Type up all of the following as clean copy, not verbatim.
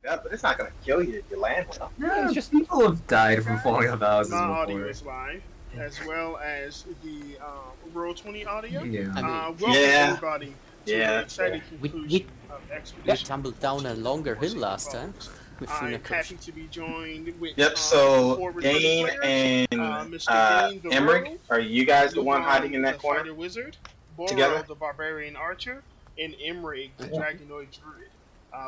up, but it's not gonna kill you if you land well. No, It's just people have died from falling off houses My audio before. is live, as well as the Roll20 audio. Yeah. I mean, Welcome everybody to the Yeah. exciting We- conclusion of we Expedition. tumbled down a longer hill last time. With I'm Funaka. happy to be joined with Yep. So four returning Dane players. and Mr. Dane the Emmerich, Royal, are you guys the one Lugan hiding in that the corner Fighter Wizard, Boro together? the Barbarian Archer, and Emmerich the Dragonoid Druid.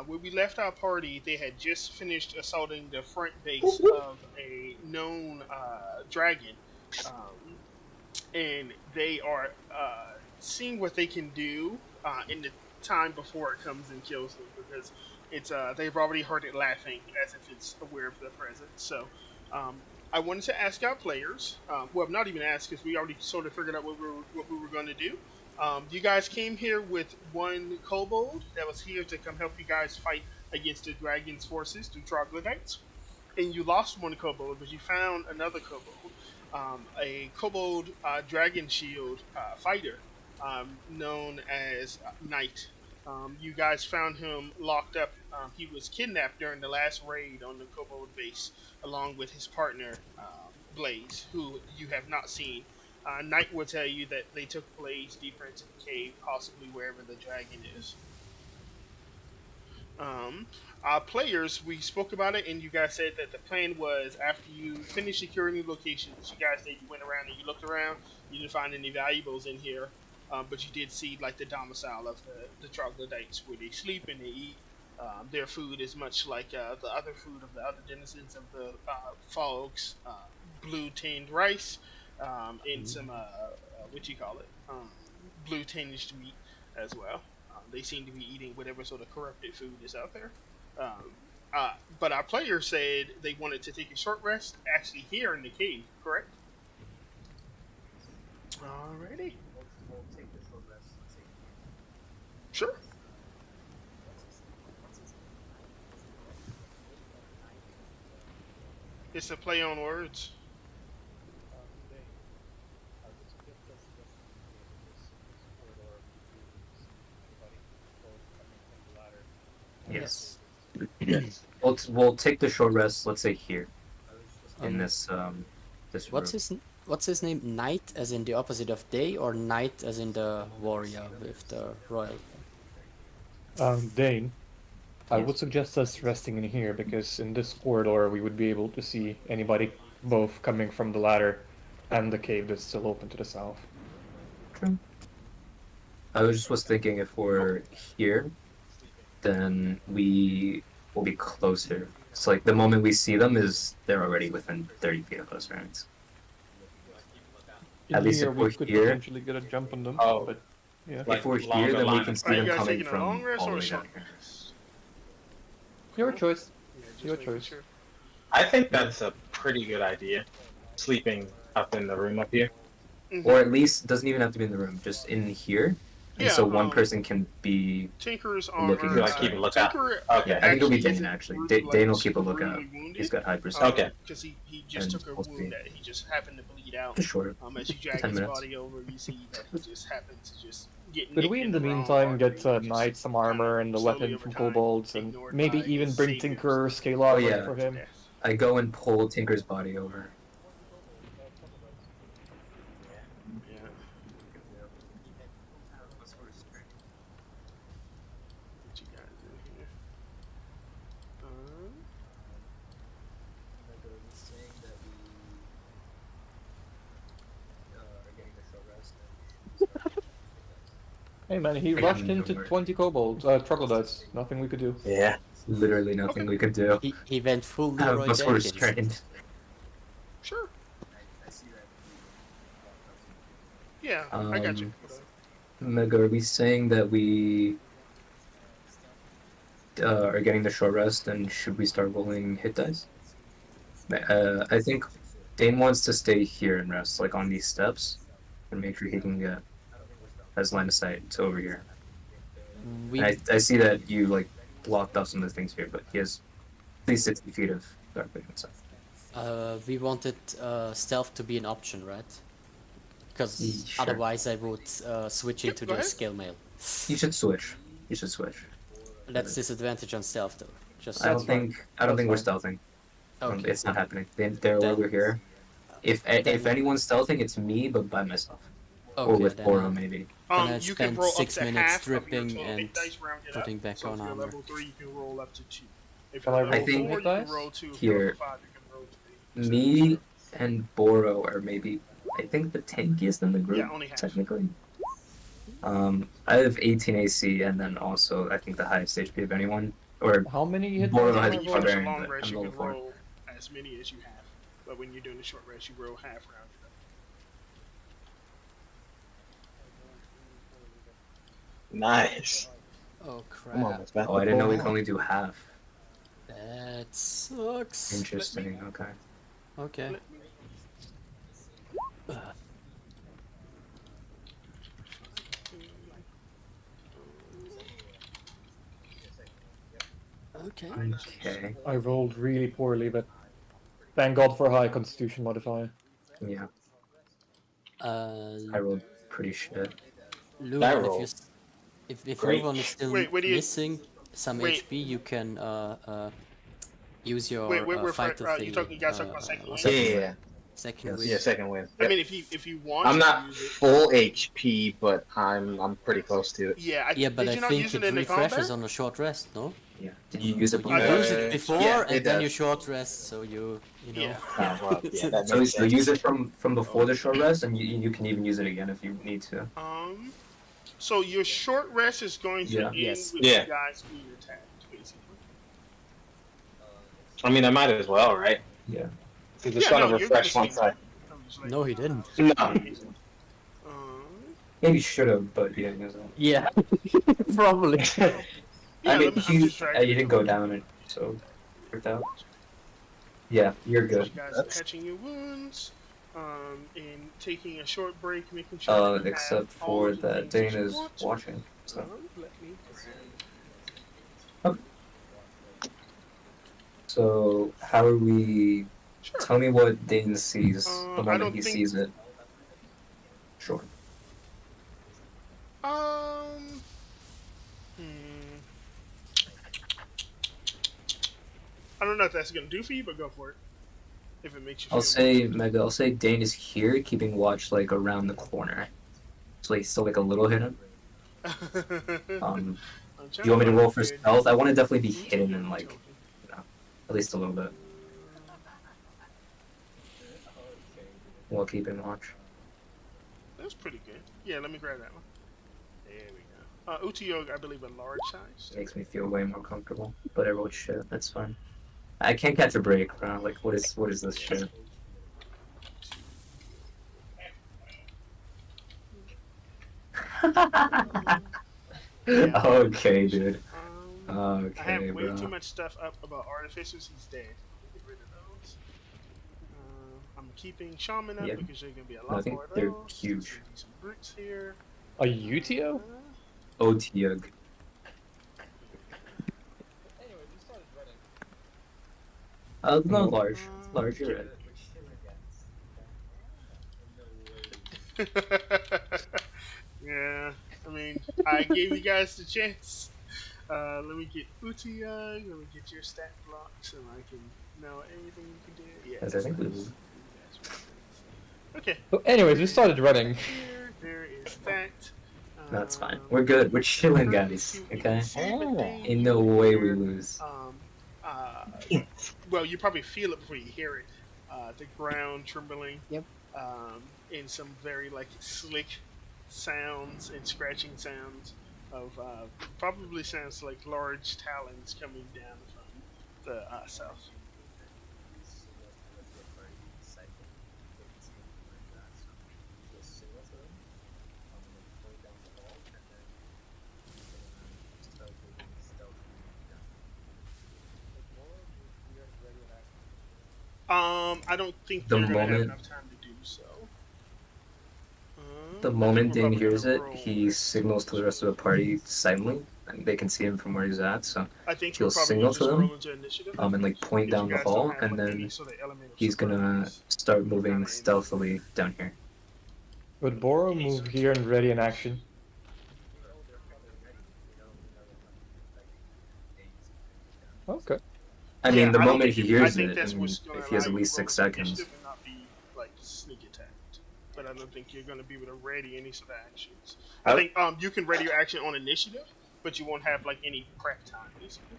When we left our party, they had just finished assaulting the front base of a known dragon, and they are seeing what they can do in the time before it comes and kills them, because it's they've already heard it laughing as if it's aware of their presence. So I wanted to ask our players, well, not even ask, because we already sort of figured out what we were going to do. You guys came here with one kobold that was here to come help you guys fight against the dragon's forces, the troglodytes. And you lost one kobold, but you found another kobold, a kobold dragon shield fighter known as Knight. You guys found him locked up. He was kidnapped during the last raid on the kobold base, along with his partner, Blaze, who you have not seen. Knight will tell you that they took Blaze deeper into the cave, possibly wherever the dragon is. Our players, we spoke about it, and you guys said that the plan was, after you finished securing the locations, you guys said you went around and you looked around, you didn't find any valuables in here, but you did see like the domicile of the troglodytes, where they sleep and they eat. Their food is much like the other food of the other denizens of the fogs, blue tinned rice, and some blue tinged meat as well. They seem to be eating whatever sort of corrupted food is out there. But our players said they wanted to take a short rest, actually here in the cave, correct? Alrighty. We'll take this short rest. Sure. It's a play on words. Yes. We'll take the short rest. Let's say here, in Um, this this What's room. what's his name? Knight, as in the opposite of day, or knight as in the warrior with the royal? Dane, I Yes. would suggest us resting in here, because in this corridor we would be able to see anybody both coming from the ladder and the cave that's still open to the south. True. I was thinking if we're here, then we will be closer. It's like the moment we see them is they're already within 30 feet of us, right? In At least here if we we're could here- potentially get a jump on them. Oh. But yeah, Like If we're longer here, then we line can of see Are you them guys coming taking a from long rest all the or a way short down here. rest? your choice. Yeah, just Your making choice. sure. I think that's a pretty good idea. Sleeping up in the room up here. Or at least, it doesn't even have to be in the room, just in here. And Yeah, so one person can be... Tinker's Looking armor. inside. Keep a lookout. Tinker Okay. I think it'll be actually Dane, isn't actually. really, Dane will like, keep a super lookout. really wounded. He's got high perception. Okay. Because he just And took a supposed to wound be- that he just happened to bleed out. Just short. As you drag 10 his minutes. body over, you see that he just happened to just get Could nicked we, in the wrong meantime, artery, get just Knight some kinda armor and the slowly weapon over from time kobolds, and ignored maybe by even his bring saviors. Tinker scale armor yeah. for him? Death. I go and pull Tinker's body over. Yeah. What you guys in here? Saying that we are getting the short rest. Hey man, he I rushed got into nowhere. 20 kobolds, troglodytes. Nothing we could do. Yeah. Literally nothing we could do. He went full None Leroy of us were Jenkins. restrained. Sure. I see that. Yeah, I got you. Mega, are we saying that we are getting the short rest, and should we start rolling hit dice? I think Dane wants to stay here and rest, like on these steps, and make sure he can get his line of sight to over here. We And I see that you like blocked off some of the things here, but he has at least 60 feet of dark vision. So we wanted stealth to be an option, right? Because Sure. otherwise I would switch into go the ahead. scale mail. you should switch. You should switch. That's disadvantage on stealth though. Just I don't so- think we're stealthing. Okay. It's not happening. They're Then- over here. If anyone's stealthing, it's me, but by myself. Or Okay, with then, Boro, maybe. Then I You can spent roll up 6 to minutes half of your stripping total hit and dice rounded putting up. back So on if you're armor. level 3, you can roll up to 2. If Shall you're I level roll 4, full you hit can dice? roll 2. If Here. you're level 5, you can roll 3. Me and Boro are maybe, I think, the tankiest in the group. Yeah, only half. Technically. I have 18 AC, and then also I think the highest HP of anyone. Or How many hit Boro dice has am When I you rolling? finish a barbarian, long but rest, I'm you level can 4. roll as many as you have. But when you're doing a short rest, you roll half rounded up. Nice. Oh I'm crap. almost back. Oh, I didn't know we could only do half. That sucks. Interesting. Okay. Okay. Okay. Okay. I rolled really poorly, but thank God for high Constitution modifier. Yeah. Uh, I rolled pretty shit. Luan, if roll. you if Great. Luan is still Wait, what do you- missing some wait. HP, you can use your Wait, we're fighter you thingy. you guys talking about second wave? Yeah. Second Yes. wave. Yeah, second win. I Yep. mean, if you want I'm to not use it. full HP, but I'm pretty close to it. Yeah, Yeah, but did I you not think use it it in the refreshes combat? on a short rest, no? Yeah. Did you use So it you before? use it before yeah, and it then you does. short rest, so you know. Yeah. Well, yeah, that So makes you sense. use it from before the short rest, and you can even use it again if you need to. So your short rest is going to Yeah. end Yes. with Yeah. you guys being attacked, basically. I mean, I might as well, right? Yeah. Because it's Yeah, gonna no, you're refresh gonna once I. I'm just like, No, he didn't. No. Maybe should have, but yeah, he doesn't. Yeah, probably. Yeah, I mean, let me- I'm just dragging you it didn't over. go down, and so worked out. Yeah, you're So good. you guys That's- are patching your wounds, and taking a short break, making sure that you Except have all for of the that things Dane you is want. watching. So Let me. so how are we? Sure. Tell me what Dane sees the I moment don't he think- sees it. Sure. I don't know if that's gonna do for you, but go for it. If it makes you. I'll feel say Mega. I'll say Dane is here, keeping watch like around the corner. So he's still like a little hidden. I'm Do you want me to roll for good. stealth? I want to definitely be hidden and like at least a little bit while keeping watch. That's pretty good. Yeah, let me grab that one. There we go. Utiyog, I believe, a large size. Makes me feel way more comfortable. But I rolled shit. That's fine. I can't catch a break, bro. Like, what is this shit? Yeah. Okay, dude. I Okay, have way bro. too much stuff up about artificers. He's dead. Get rid of those. I'm keeping shaman up Yeah. because there's gonna be a I lot think more of they're those. huge. There's gonna be some bricks here. A UTO? Otiug. No, large. Large, you're right. Yeah, I mean, I gave you guys the chance. Let me get Utiyug, let me get your stat blocks, and I can know everything you can do. Yeah, Yes, I think we will. Okay, So anyways, we started running. here, there is that. That's fine. We're good. We're chilling, guys. Okay? Ain't no way we lose. Well, you probably feel it before you hear it. The ground trembling. Yep. And some very like slick sounds and scratching sounds of probably sounds like large talons coming down from the south. I don't think The they're gonna have moment- enough time to do so. The I moment think we're Dane probably hears gonna it, roll. he signals to the rest of the party silently. And they can see him from where he's at, so I think he'll we're probably signal gonna to just them, roll into initiative. and like point If down you the guys don't hall, have, and like, then any sort of element of he's gonna surprise. start moving Kinda stealthily down here. Would Boro move here and ready in action? Okay. I mean, the I don't moment think he I hears think it, that's and what's gonna if he has allow at you least to roll 6 some seconds. initiative and not be like sneak attacked. But I don't think you're gonna be able to ready any sort of actions. I think you can ready your action on initiative, but you won't have like any prep time basically.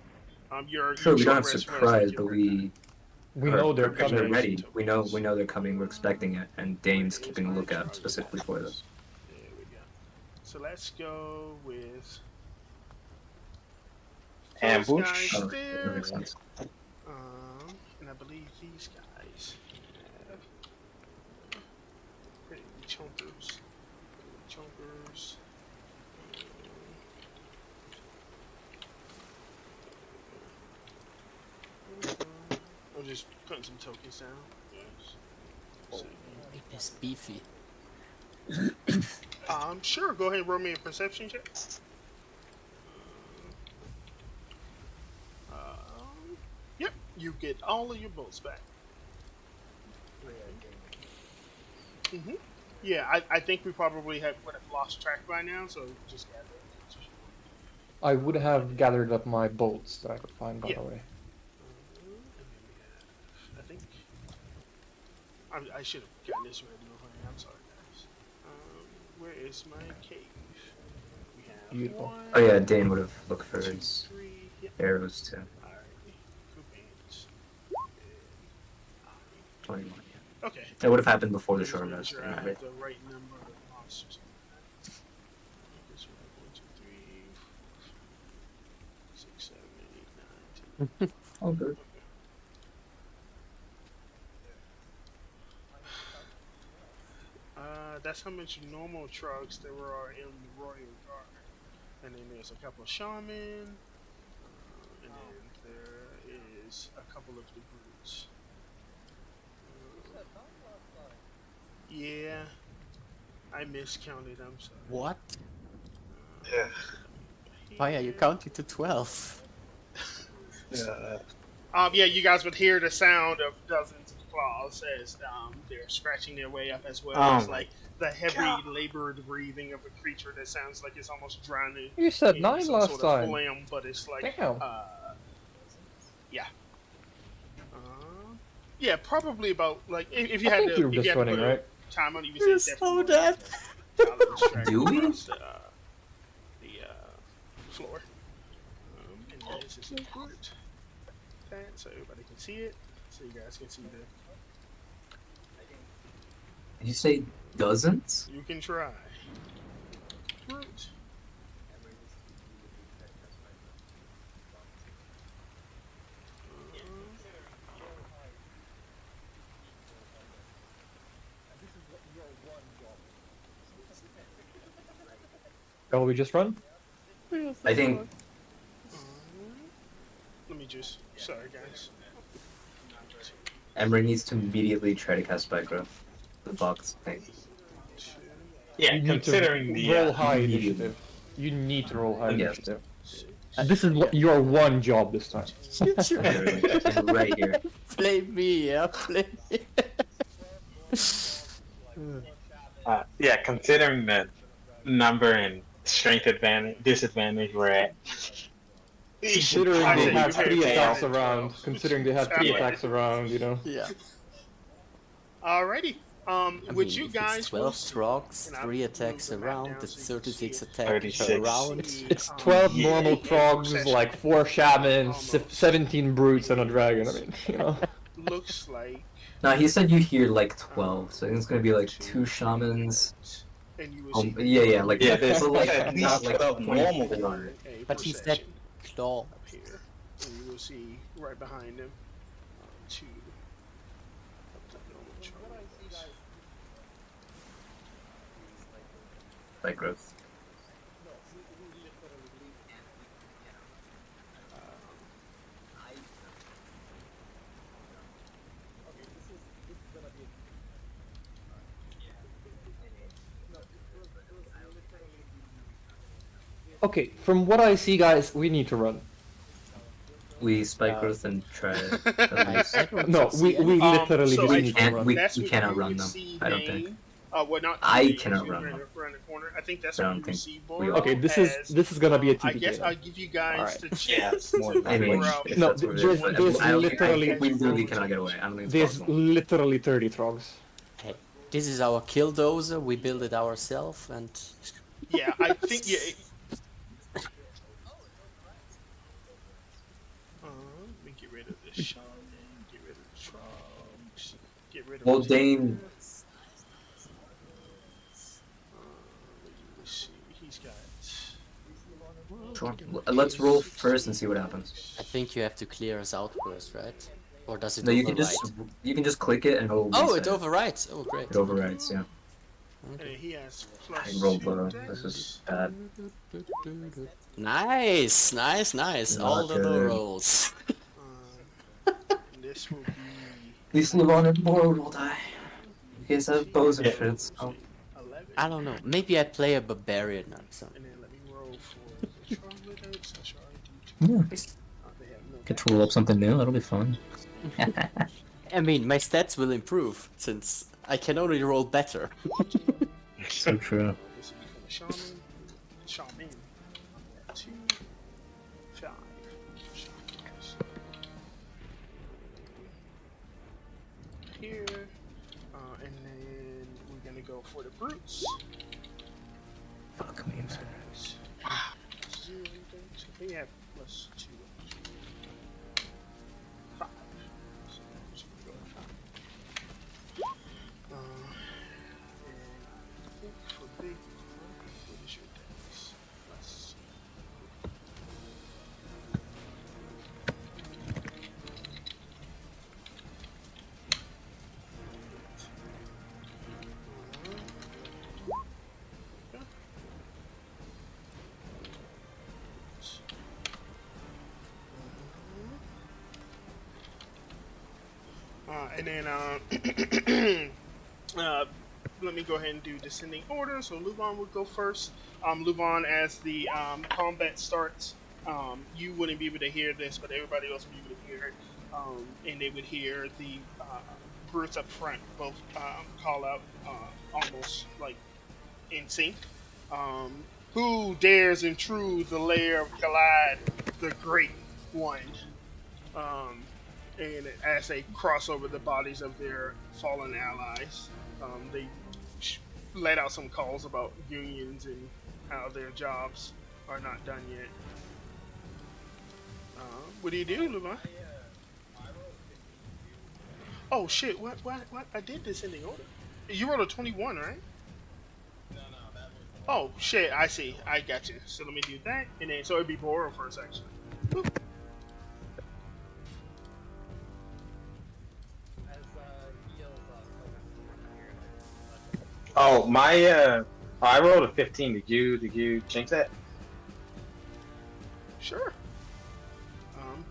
Your Sure, we don't short have rest runs surprise, like your but prep time. We are know they're prepared, we're coming. ready. We know they're coming. We're expecting it, and Dane's keeping a lookout specifically for this. There we go. So let's go with those Ambush. guys Oh, that there. makes sense. And I believe these guys have pretty chunkers. Chunkers. I'm just putting some tokens down. Yes. So, It's beefy. sure. Go ahead and roll me a perception check. Yep, you get all of your bolts back. Mm-hmm. Yeah, I think we probably would have lost track by now, so just gather. I would have gathered up my bolts that I could find, by Yeah. the way. I think I should have gotten this ready beforehand. I'm sorry, guys. Where is my cave? We have Beautiful. 1, Oh yeah, Dane would have looked for 2, his 3. Yep. arrows too. Alright. Groupings. 21. Okay. It would have happened before the Just short making rest. sure I have the right number of monsters. This one, 1, 2, 3, 4, 5, 6, 7, 8, 9, 10. Oh, good. That's how much normal trucks there are in the Royal Guard. And then there's a couple of shaman, and then there is a couple of the brutes. Yeah, I miscounted. I'm sorry. What? Yeah. Why are you counting to 12? Yeah, you guys would hear the sound of dozens of claws as they're scratching their way up as well. Oh It's my like the heavy, God. labored breathing of a creature that sounds like it's almost drowning. You said in 9 some last sort of time. phlegm, but it's like, Damn. yeah. Yeah, probably about like if you I had think to, you're if you just had to running, put a right? time on it, you You're would say so definitely dead. Do we? across the floor. And this is important. That so everybody can see it, so you guys can see the. Did you say dozens? You can try. Brute. Shall we just run? I think Let me just. Sorry, guys. Emery needs to immediately try to cast Spike Growth. The fox thing. Yeah, You need to considering the roll high immediately. initiative. You need to roll high Yes. initiative. This is what your one job this time. Right here. Play me, yeah, play me. yeah, considering the number and strength disadvantage we're at. Considering I they think have you 3 pay attacks attention. around, considering they have 3 Yeah. attacks around, you know. Yeah. Alrighty. I Which mean, you if guys it's 12 will see- trogs, and I'll 3 move attacks the map around, down it's so you can see 36 it. attacks 36. around. It's 12 Yeah. normal trogs, like 4 shamans, Almost. 17 brutes, and a dragon. I mean, you know. Looks like. No, he said you hear like 12, so I think it's gonna be like 2 shamans. And you will see. Yeah, like Yeah, there's but, like at least not like 12 normal 24. ones. A But he said perception claw. up here, and you will see right behind him 2 of the normal trogs. Spike Growth. Okay, from what I see, guys, we need to run. We Spike Growth and try it. At I least. don't No, see we any- literally so just I need to can't- run. we That's what cannot you run would them, see I don't Dane think. Well, not I today, cannot as you run. Around the corner. I think that's I what don't you think receive. we Boro, are. Okay, this as, is gonna be a I TPK. guess then. I'll give you guys Alright. the chance more to than I mean, figure out if No, that's what it is. there's I literally- think we literally cannot get away. I don't think it's There's possible. literally 30 trogs. Hey, this is our killdozer. We build it ourselves, and Yeah, I think let me get rid of this shaman, get rid of the trogs, get rid of Well, the Dane- let's see, he's got. Sure. Let's roll first and see what happens. I think you have to clear us out first, right? Or does it No, you override? can just click it and it'll Oh, reset it overrides. Oh, great. It overrides, yeah. And he has I plus rolled 2 low. dex. This is bad. Nice, nice, nice. Not All the low good. rolls. This will be At least Levon and Boro will die. You guys have bows and Yeah. shit. So. 11. I don't know. Maybe I play a barbarian or something. And then let me roll for the troglodytes. I shall do 2. Yeah. They have no Get to roll up something new. That'll be fun. I mean, my stats will improve since I can only roll better. So true. This will be from the shaman. Shaman. 2, 5. Shamans. Here. And then we're gonna go for the brutes. Fuck me, man. So they have plus 2. 5. So I'm just gonna go with 5. And I think for big, what is your dex? Let's see. And then let me go ahead and do descending order. So Luvon would go first. Luvon, as the combat starts, you wouldn't be able to hear this, but everybody else would be able to hear it. And they would hear the brutes up front both call out almost like in sync. Who dares intrude the lair of Galad, the Great One? And as they cross over the bodies of their fallen allies, they let out some calls about unions and how their jobs are not done yet. What do you do, Luvon? Oh shit! What? I did this in the order. You rolled a 21, right? Oh shit! I see. I got you. So let me do that, and then so it'd be Boro first, actually. Boop. Oh, my I rolled a 15. Did you change that? Sure.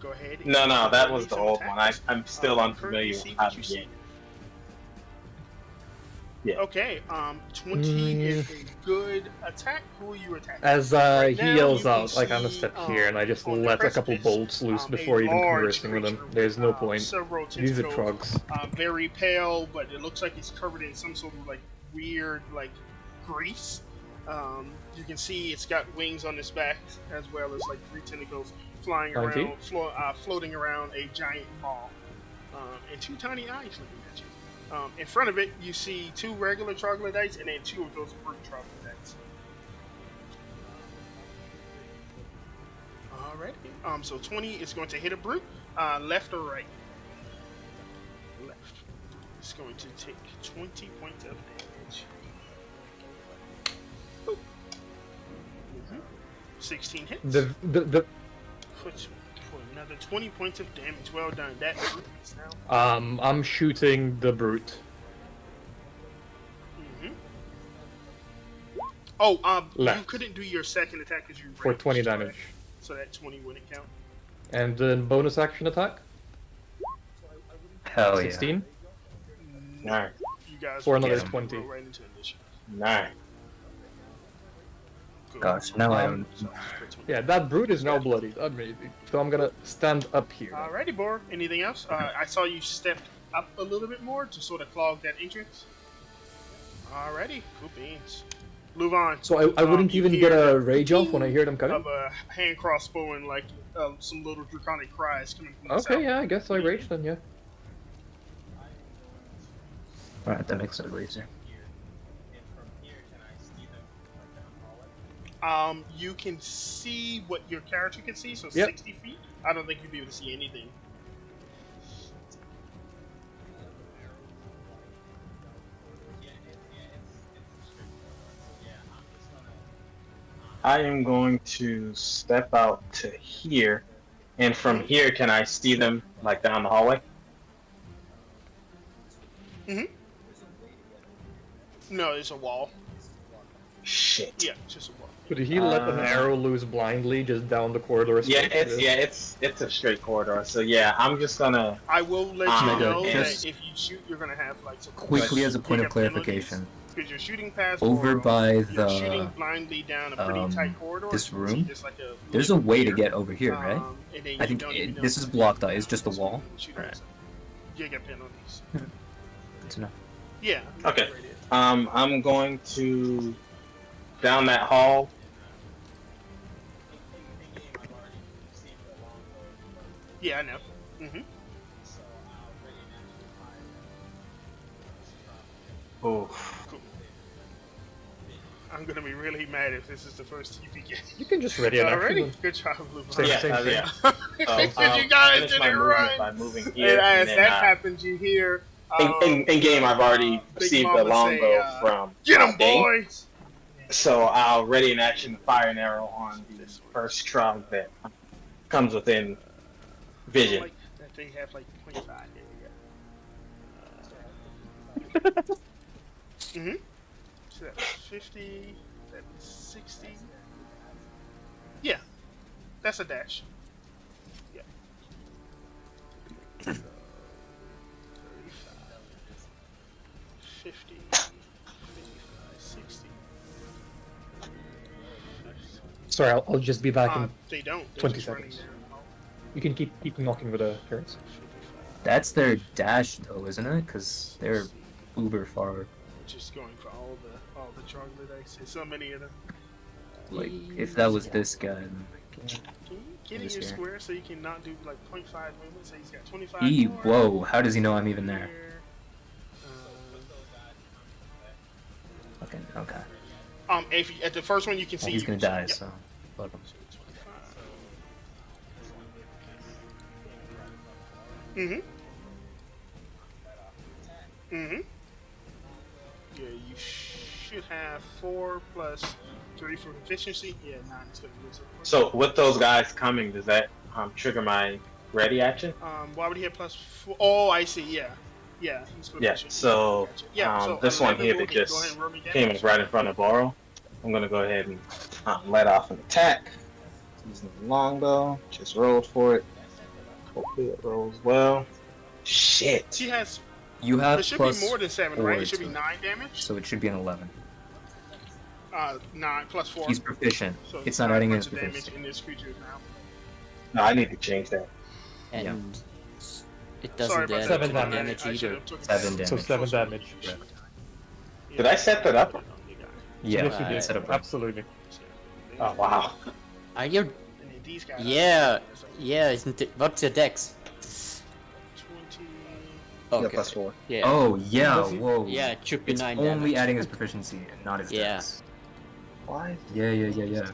Go ahead. and No, that roll was the some old one. attacks. I'm still unfamiliar Currently with how see to what you get. see. Yeah. Okay. 20 is a good attack. Who are you attacking? As Right he now, yells you can out, like I'm gonna see, step here and I just on the let a couple precipice, bolts loose a before even large conversing with him. creature There's no with, point. Several These are tentacles, trogs. very pale, but it looks like it's covered in some sort of like weird like grease. You can see it's got wings on its back as well as like 3 tentacles flying 19? around, floating around a giant maw, and 2 tiny eyes looking at you. In front of it, you see 2 regular troglodytes and then 2 of those brute troglodytes. Alright. So 20 is going to hit a brute. Left or right? Left. It's going to take 20 points of damage. Boop. 16 hits. The Puts for another 20 points of damage. Well done. That brute is now. I'm shooting the brute. Oh, you Left. couldn't do your second attack because you For ranged, 20 correct? damage. So that 20 wouldn't count. And then bonus action attack? Hell yeah. 16? No. You guys For another roll 20. right into initiative. No. Good. Gosh, now I don't. Yeah, that brute is now bloodied. Amazing. So I'm gonna stand up here. Alrighty, Bor. Anything else? I saw you stepped up a little bit more to sort of clog that entrance. Alrighty, cool beans. Luvan. So I wouldn't you even hear get a the rage off when I hear them coming? of a hand crossbow and like some little draconic cries coming from the south. Okay, yeah, I guess I rage then, yeah. Alright, that makes it easier. You can see what your character can see, so Yep. 60 feet. I don't think you'd be able to see anything. I am going to step out to here, and from here, can I see them like down the hallway? No, it's a wall. Shit. Yeah, it's just a wall. Could he let an arrow loose blindly just down the corridor? Yeah, straight? it's a straight corridor. So yeah, I'm just gonna. I will let you Mega, know just that if you shoot, you're gonna have like some Quickly, as a point of you have penalties, clarification, because you're shooting past over Laurel, by you're shooting the blindly down a pretty tight corridor. this you can see room, just like there's a little way to pier, get over here, right? and then I you think don't even know this is it's blocked out. down, It's just a so wall. you shoot Alright. yourself. You get penalties. Good to know. Yeah. Okay. right here. I'm going to down that hall. Yeah, I know. Mm-hmm. Oh, Cool. I'm gonna be really mad if this is the first TP get. You can just ready an action. Alrighty, good job, Blue. Same- yeah, same thing. yeah. You guys finish did my it movement right. by moving And here, as and then, that happens, you hear in game, I've already Big received Mama a longbow say, from "Get 'em, Dane. boys!" So I'll ready an action to fire an arrow on the first trog that comes within vision. Like that they have like 0.5. Mm-hmm. So that's 50. That's 60. Yeah, that's a dash. Yeah. 35, 50, 55, 60. Sorry, I'll just be back in. They don't. They're 20 just running seconds. there. You can keep knocking with the turrets. 55. That's their dash, though, isn't it? Because they're uber far. Just going for all the troglodytes. There's so many of them. Like, if that was this guy, then... Can you get in This your here. square so you can not do like 0.5 movement? So he's got 25. E, more. whoa, how does he know I'm even there? Okay, okay. If you, at the first one you can Well, see he's you. gonna die, Yep. so... Fuck him. 25. Mm-hmm. Yeah, you should have 4 plus 3 for efficiency. Yeah, 9 is gonna lose it. So with those guys coming, does that trigger my ready action? Why would he have plus 4? Oh, I see. Yeah, yeah. He's Yeah. proficient. So Yeah, so this one 11 here will that hit. Go just ahead and roll me came in damage. right in front of Boro. I'm gonna go ahead and let off an attack. Using the longbow, just rolled for it. Hopefully it rolls well. Shit. He has. You have It should plus be more than 7, 4, right? It should be so- 9 damage. So it should be an 11. 9 plus 4. He's proficient. So It's not 9 adding in points his of damage proficiency. in this creature's mouth. No, I need to change that. And it Sorry doesn't about add that. 7 damage, damage. I should either. have took 7 that. So damage. 7 damage. Right. Yeah. Did I set that up? Yeah, Yes, you I did. set up right. Absolutely. Oh wow. Are you? And then these guys. Yeah, yeah. Isn't it? What's your dex? 20. Okay. Yeah, plus 4. Yeah. Oh, yeah, Does he- whoa. Yeah, it should be It's 9 only damage. adding his proficiency and not his Yeah. dex. Why? Yeah.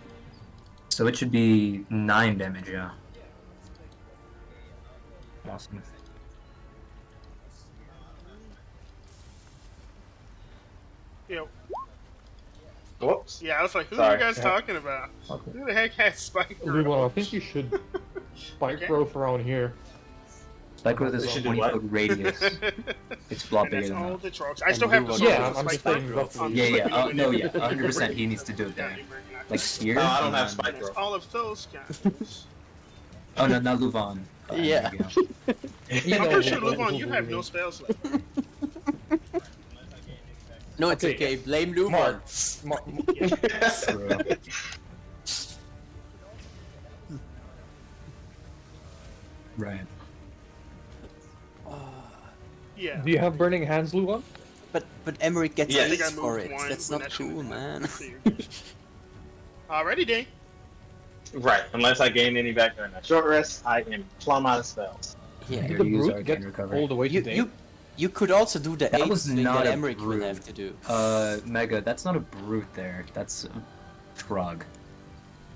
So it should be 9 damage, yeah. Awesome. Yep. Whoops. Yeah, I was like, who Sorry. are you guys Yeah. talking about? Okay. Who the heck has spike? Lubon, I think you should spike Okay. growth around here. Like with We this should do 20 what? foot radius, it's a lot And bigger that's than all that. the trogs. I still And have the you sword will- Yeah, with I'm the just spike saying growth. roughly. Yeah, Just like no, we yeah, did. 100% he needs to do it there. Like here? No, I don't and have then- spike That's growth. all of those guys. Oh, no, not Luvan. Yeah. There you go. I'm pretty sure, Luvon, you have no spells left. No, it's Okay. okay. Blame Luvan. Mark, Right. Yeah. do you have burning hands, Lubon? but Emmerich gets Yeah. I think I 8 for moved it. one. That's when not that should've cool, been man. happening. Alrighty, Dane. Right. Unless I gain any back during a short rest, I am plumb out of spells. Yeah. Did Here, the use brute get arcane recovery. all the way to You Dane? you you could also do the That 8 was thing not that a Emmerich will brute. have to do. Mega, that's not a brute there. That's a Trog.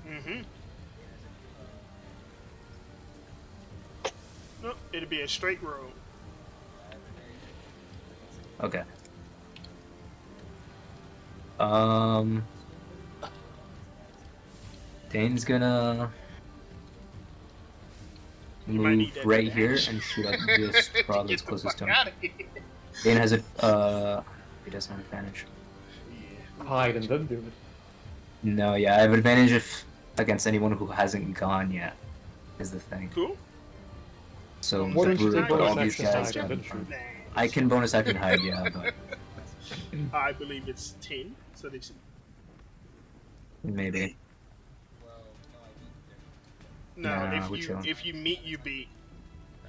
Mm-hmm. Nope, it'd be a straight roll. Okay. Dane's gonna You might move need that right here dash. and shoot at this To Trog get that's the closest to fuck him. outta here. Dane has a he doesn't have advantage. Yeah. Hide and then do it. No, yeah, I have advantage if against anyone who hasn't gone yet. Is the thing. Cool. So Why the don't you brute, take but all bonus these action guys hide got and in then front. shoot? I can bonus action hide, yeah, but I believe it's 10, so they see. maybe. No, Nah, we're chilling. if you meet, you beat.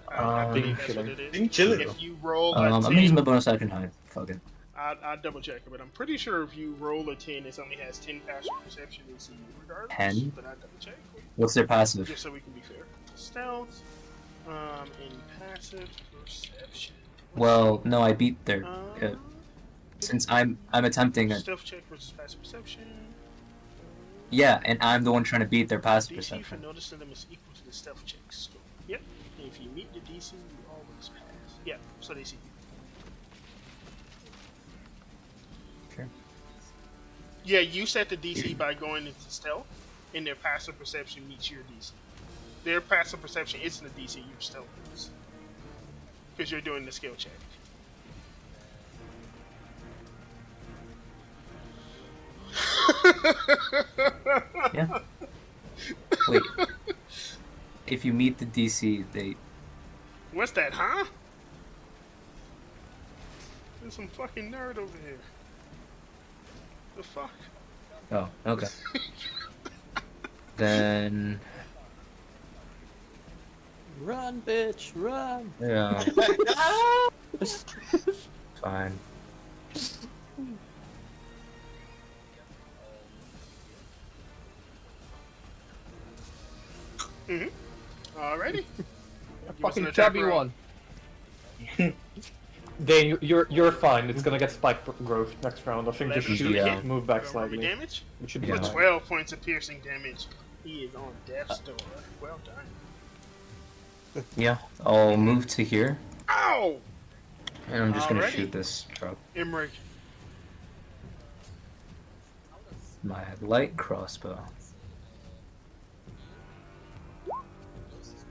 I Um, believe that's chilling. what it Being is. chilling. If you roll a I'm 10, using the bonus action hide. Fuck it. I'll double check it, but I'm pretty sure if you roll a 10, it only has 10 passive perception and see regardless. 10? But I'll double check. What's their passive? Just so we can be fair. Stealth, and passive perception. Well, no, I beat their. Um, Since I'm attempting it. Stealth check versus passive perception. Yeah, and I'm the one trying to beat their passive DC for perception. noticing them is equal to the stealth check score. Yep. And if you meet the DC, you always pass. Yep. So they see you. Sure. Yeah, you set the DC by going into stealth, and their passive perception meets your DC. Their passive perception isn't a DC, your stealth is. Because you're doing the skill check. Yeah. Wait. If you meet the DC, they. What's that, huh? There's some fucking nerd over here. The fuck? Oh, okay. Then. Run, bitch, run! Yeah. Fine. Alrighty. A an fucking attack chubby roll. one. Dane, you're fine. It's gonna get spike growth next round. I think just 11 shoot, Yeah. move back Roll me slightly. damage. It should be Yeah. For fine. 12 points of piercing damage. He is on death's door. Well done. Yeah, I'll move to here, Ow! and I'm just gonna Alrighty. shoot this truck. Emmerich. My light crossbow.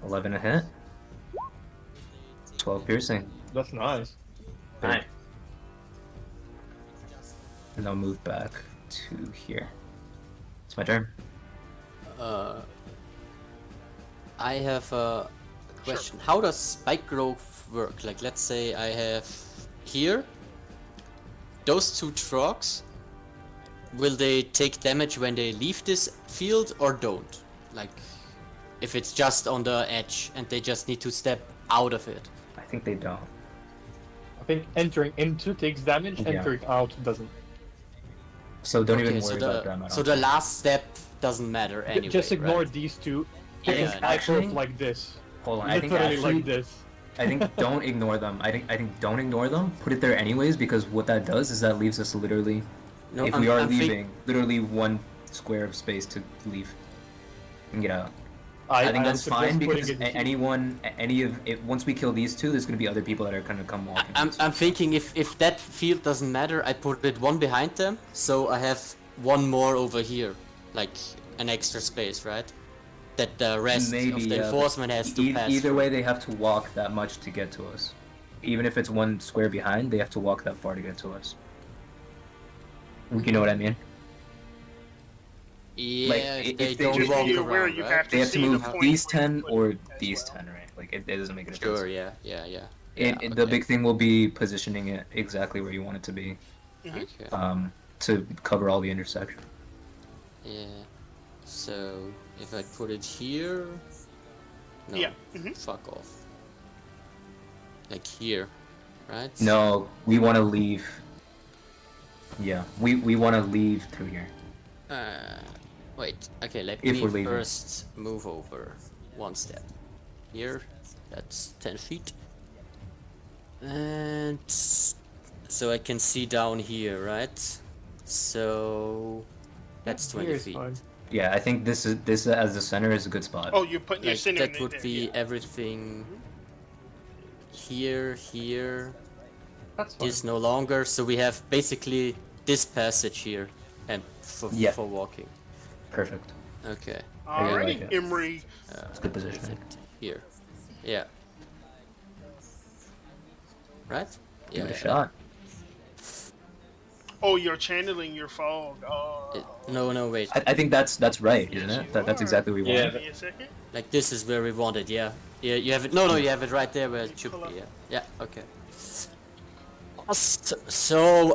11 a hit. 12 piercing. That's nice. Nice. And I'll move back to here. It's my turn. I have a question. How does spike growth work? Like, let's say I have here those two trucks. Will they take damage when they leave this field or don't? Like, if it's just on the edge and they just need to step out of it. I think they don't. I think entering into takes damage, Yeah. entering out doesn't. So don't even Okay, worry about them. I so don't the think. last step doesn't matter anyway. Just ignore right? these two. Yeah, Take yeah, a spike actually- growth like this. Hold on. I think Literally actually, like this. I think don't ignore them. I think don't ignore them. Put it there anyways because what that does is that leaves us literally, No, if we are leaving, literally one square of space to leave and get out. I think that's fine because once we kill these two, there's gonna be other people that are gonna come walking. I'm thinking if that field doesn't matter, I put it one behind them, so I have one more over here, like an extra space, right? That the rest Maybe, of the yeah, but enforcement has to pass. Either through. way, they have to walk that much to get to us. Even if it's one square behind, they have to walk that far to get to us. You know what I mean? Yeah, like, if if they they don't just walk be aware around, you right? have They have to see the move point these where you 10 put or it as these well. 10, right? Like, it doesn't make a difference. Sure, yeah. The big thing will be positioning it exactly where you want it to be, Okay. to cover all the intersection. Yeah. So if I put it here, no, Yeah. Mhm. fuck off. Like here, right? No, we want to leave Yeah, we want to leave through here. Wait. Okay, let If me we're leaving. first move over one step. Here, that's 10 feet. And so I can see down here, right? So that's 20 Here is feet. fine. Yeah, I think this as the center is a good spot. Oh, you're putting your Like center in that would there, be yeah. everything here, here. That's fine. This no longer, so we have basically this passage here, and for Yeah. for walking. Perfect. Okay. Alrighty, like it. Emery. It's good positioning. Here. Yeah. Right? Give it a yeah. shot. Oh, you're channeling your fog. Oh. No, wait. I think that's right, isn't it? That's exactly what we Yeah. want. Give me a second. Like this is where we want it. Yeah. Yeah. You have it. No, you have it right there where it should Pull be. up. Yeah. Yeah. Okay. So,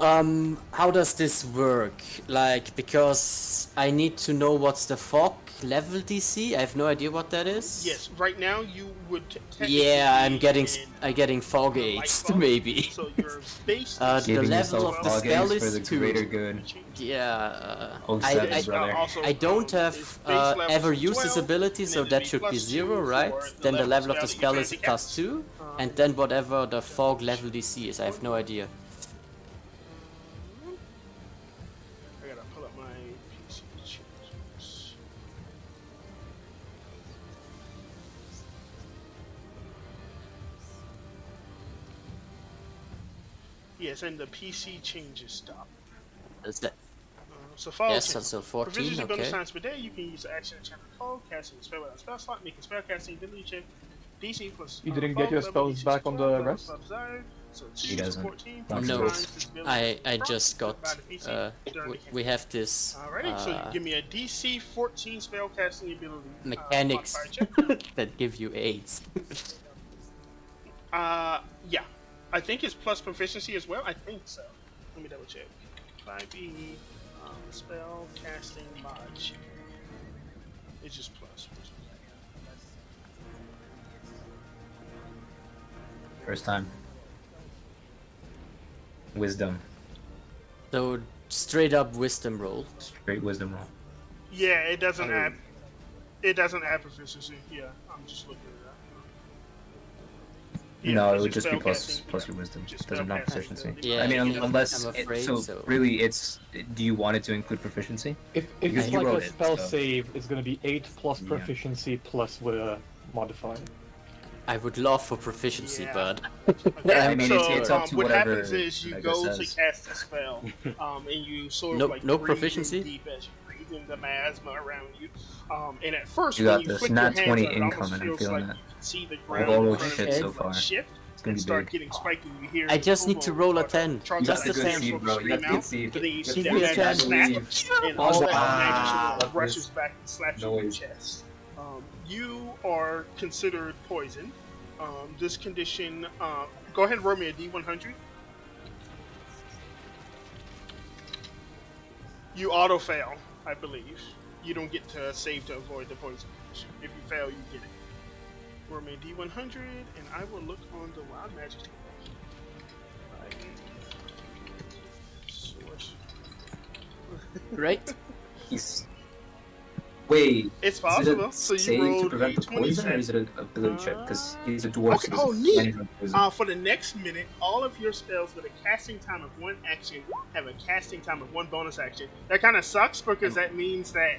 how does this work? Like, because I need to know what's the fog level DC. I have no idea what that is. Yes, right now you would. Yeah, I'm technically getting be in getting fog light aids fog. maybe. So your base. The Giving level yourself of the fog spell aids for is the 2. greater good. Yeah. Oh, I, seven, I, brother. I don't have ever used this ability, so that should be 0, right? Then the level of the spell is +2, and then whatever the fog level DC is. I have no idea. I gotta pull up my PC changes. Yes, and the PC changes stop. Is that? So follow Yes, change. so For 14. proficiency bonus Okay. times per day, you can use the action to channel call, casting a spell without a spell slot, make a spell casting ability check. DC plus. You didn't fog get your level, spells DC back on 12, the level rest? above desired. So He 2 to doesn't. 14. Not No, times this ability I perk just got. by the PC during the We have this. Alrighty, so you give me a DC 14 spell casting ability. Mechanics modifier check. that give you aids. Yeah. I think it's plus proficiency as well. I think so. Let me double check. 5e, spell casting mod check. It's just plus. First time. Wisdom. So straight up wisdom roll. Straight wisdom roll. Yeah, it doesn't add. It doesn't add proficiency. Yeah, I'm just looking at that. Yeah, No, it because would it's just be spellcasting, plus yeah. your wisdom. Just Doesn't have spellcasting proficiency. ability. Yeah, I mean, I'm unless afraid so, so. really, it's. Do you want it to include proficiency? If Because it's you like wrote a it, spell so- save, it's gonna be 8 plus Yeah. proficiency plus with a modifier. I would love for proficiency, Yeah. but Okay, I mean, so, it's up to what whatever happens is you Rebecca go says. to cast a spell, and you sort No- of like no breathe in proficiency? deep as you breathe in the miasma around you. And at first, You when got you this. flick Nat your hands 20 out, it almost incoming, I'm feels feeling like it. you can see the We've ground all in rolled front of shit you so like far. shift It's gonna and be start big. getting spiky. You hear I just need to roll a Charge 10. up Just the a good 10. seed, sort of bro. You got scream good out, seed. but then you Good see seed. that Give me a magic 10. snap, and all that magic Ah, sort of rushes back and slaps you in the noise. chest. You are considered poison. This condition, go ahead and roll me a D100. You auto fail, I believe. You don't get to save to avoid the poison condition. If you fail, you get it. Roll me a D100, and I will look on the wild magic table. Source. Right? He's. Wait. It's Is possible. it a So you save to rolled prevent a the poison, or 27. is it an ability check? Because he's a dwarf. Okay, so oh, he's neat. planning on poison. For the next minute, all of your spells with a casting time of 1 action have a casting time of 1 bonus action. That kind of sucks because that means that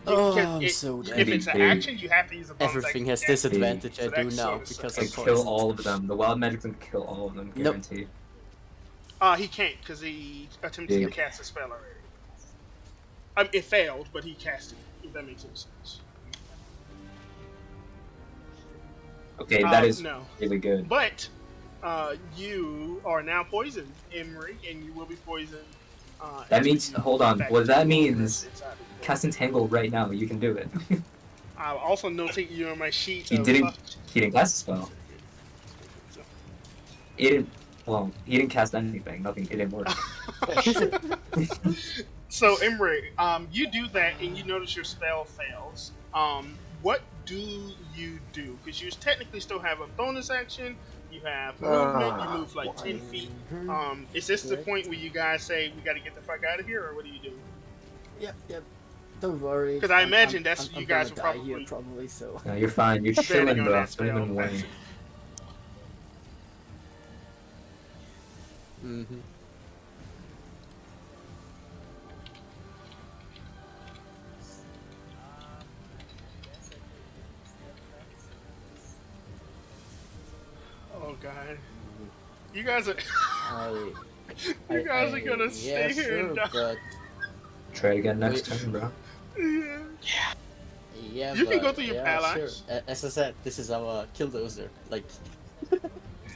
Oh, because I'm so if dead. it's an Big. action, you have to use a bonus Everything action has to cast it. disadvantage. So I that do now sorta because sucks. I'm Like, kill poisoned. all of them. The wild magic can kill all of them, Nope. guaranteed. He can't because he attempted Yeah. to cast a spell already. It failed, but he cast it. If that makes any sense. Okay, that is no. really good. But you are now poisoned, Emery, and you will be poisoned. That after means, you hold get on, back what to that the means, rest inside of you. Cast Entangle right now, you can do it. I'll also notate you on my sheet. He of, didn't cast a spell. so- He didn't, well, he didn't cast anything, nothing, it didn't work. So, Emery, you do that, and you notice your spell fails. What do you do? Because you technically still have a bonus action. You have movement. You move like 10 feet. Is this the point where you guys say we got to get the fuck out of here, or what do you do? Yep. Don't worry. Because I imagine that's I'm you guys gonna will die here probably probably. So. No, you're fine. You're betting chilling, on bro. that Don't spell. even worry. Mm-hmm. Oh god, you guys are I, you guys are gonna stay yeah, here sure, and die. but Try again next Wait. turn, bro. Yeah. Yeah, You can but, go through your yeah, allies. Sure. As I said, this is our killdozer. Like,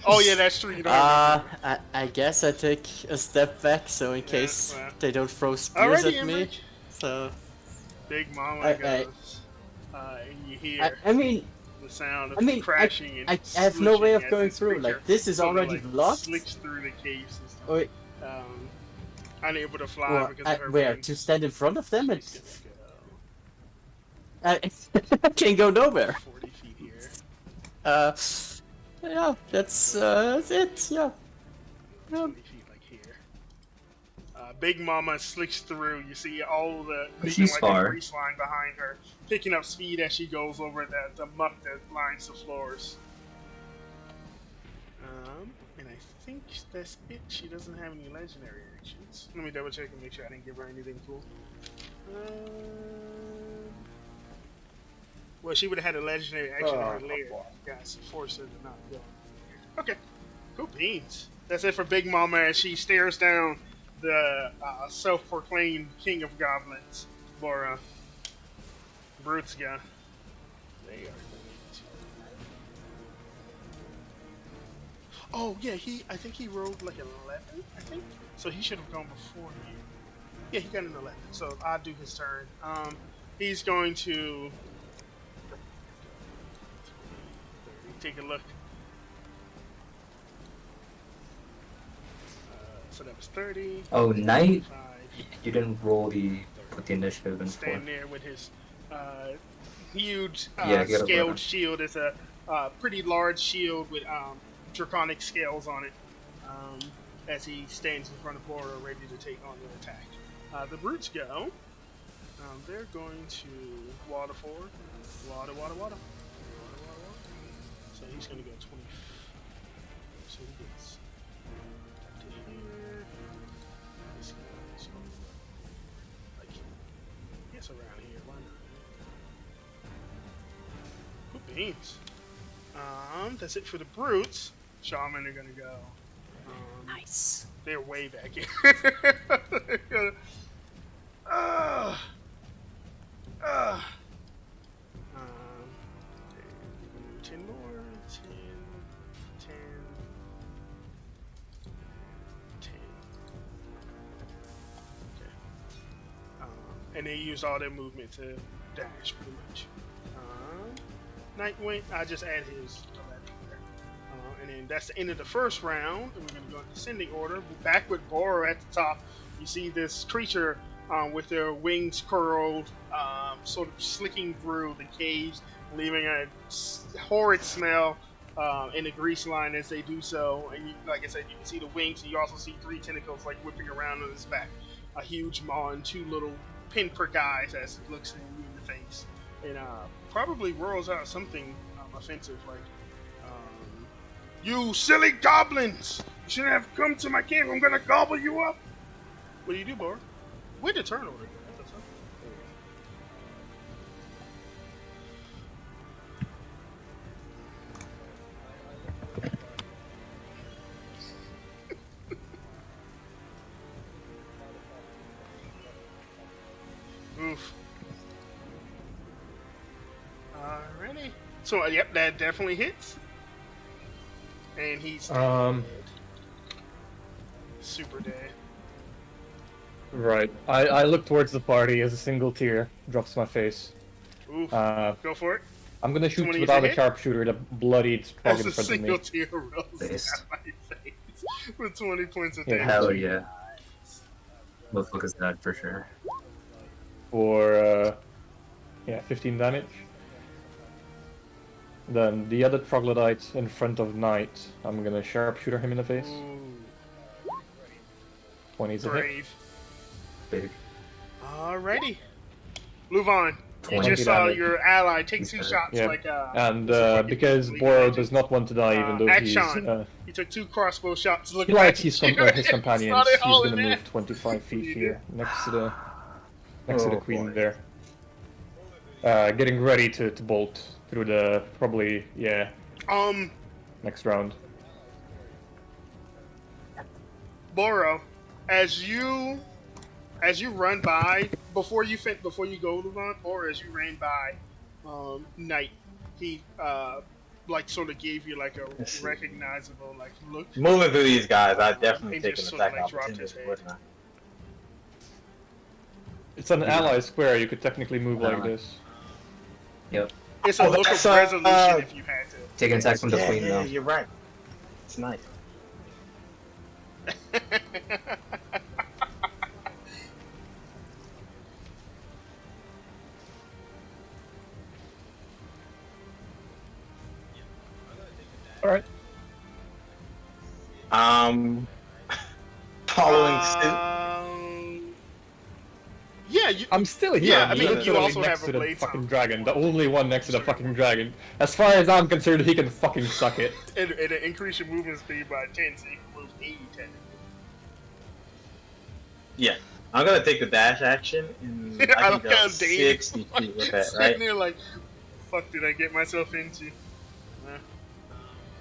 Oh yeah, that's true. You don't. Have I guess I take a step back so in case well. they don't throw spears Alrighty, at me. Emmerich. So, Big Mama I- goes, and you hear I mean, the sound of I mean, crashing and I have no way slishing of as going this through. creature Like, this is sort of, already like, blocked. Slicks through the cave system. Oh, wait, Unable to fly well, because of her where? wings. To stand in front of them? She's It's, gonna I can't go go nowhere. 40 feet here. Yeah, that's it. Yeah. 20 feet like here. Big Mama slicks through. You see all the She's like far. a grease line behind her, picking up speed as she goes over the muck that lines the floors. And I think that's it. She doesn't have any legendary actions. Let me double check and make sure I didn't give her anything cool. Well, she would have had a legendary action in her lair. Guys, force her to not go. Okay, cool beans. That's it for Big Mama as she stares down the self-proclaimed king of goblins, Bora. Brutzga. They are going to. Oh yeah, I think he rolled like an 11. I think so. He should have gone before me. Yeah, he got an 11. So I'll do his turn. He's going to take a look. So that was 30. Oh, Knight? 25. You didn't put the initiative in for. Stand there with his huge Yeah, get up scaled there. shield. It's a pretty large shield with draconic scales on it. As he stands in front of Bora, ready to take on the attack. The brutes go. They're going to water forward. Water. So he's going to go 20. So he gets up to here. This guy's going to like, yes, around here. Why not? Good beans. That's it for the brutes. Shaman are going to go. Nice. They're way back here. 10 more. 10. 10. Okay. And they used all their movement to dash, pretty much. Nightwing, I just add his 11 there. And then that's the end of the first round. And we're going to go in descending order. Back with Bora at the top. You see this creature with their wings curled, sort of slicking through the caves, leaving a horrid smell in the grease line as they do so. And you, like I said, you can see the wings, and you also see 3 tentacles like whipping around on his back. A huge maw and 2 little pinprick eyes as it looks at you in the face. And probably whirls out something offensive like, "You silly goblins! You shouldn't have come to my cave. I'm gonna gobble you up." What do you do, Bora? Where'd the turn order go? Oof. Alrighty. So, yep, that definitely hits. And he's dead. Super dead. Right. I look towards the party as a single tear drops my face. Oof. Uh, Go for it. I'm gonna shoot Wanna use without a a hit? sharpshooter that bloodied frog As in a front of single me. tear rolls Based. down my face with 20 points of Yeah, damage. Hell yeah. Motherfuckers is that for sure. For 15 damage. Then the other troglodyte in front of Knight, I'm gonna sharpshooter him in the face. Ooh, 20's a hit. brave. Big. Alrighty. Luvan, you 20 just saw damage. your ally take He's 2 hurt. shots Yeah, like and like because League of Boro Legends. does not want to die, even though he's Action. He took 2 crossbow shots. Look he back likes at his, you his and companions, started he's hauling gonna move ass. 25 feet You here, next to the Oh, queen boy. there. Getting ready to bolt through the probably next round. Boro, as you run by before you go, Luvan, or as you ran by, Knight, he like sort of gave you like a Let's see. recognizable like look. Moving through these guys, I'd definitely He take just an sorta, attack like, dropped his opportunity, head. wouldn't I? It's an ally square, you could technically move like this. Yep. It's a Oh, look that's, of resolution if you had to. Take an attack from the Yeah, queen yeah, though. you're right. It's nice. Alright. Following suit. Yeah, you, I'm still here. Yeah, I'm I mean, you literally also next have to a the blade fucking song. dragon. The only one next to the fucking dragon. As far as I'm concerned, he can fucking suck it. it'll increase your movement speed by 10, so you can move 80 technically. Yeah. I'm gonna take the dash action and I I like can how go Dane 60 feet with that, sitting right? there like, fuck did I get myself into?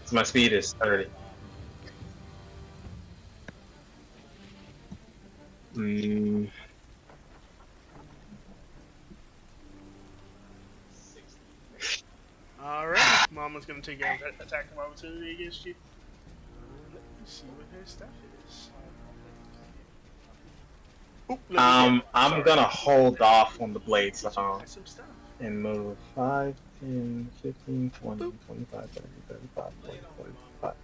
So my speed is 30. Mm, Alright, Mama's gonna take an attack of opportunity against you. Let me see what her stuff is. Oop, let me I'm Sorry. gonna hold off on the blade Did you song have some stuff? and move 5, 10, 15, 20, 25, 30, 35, 40, 45,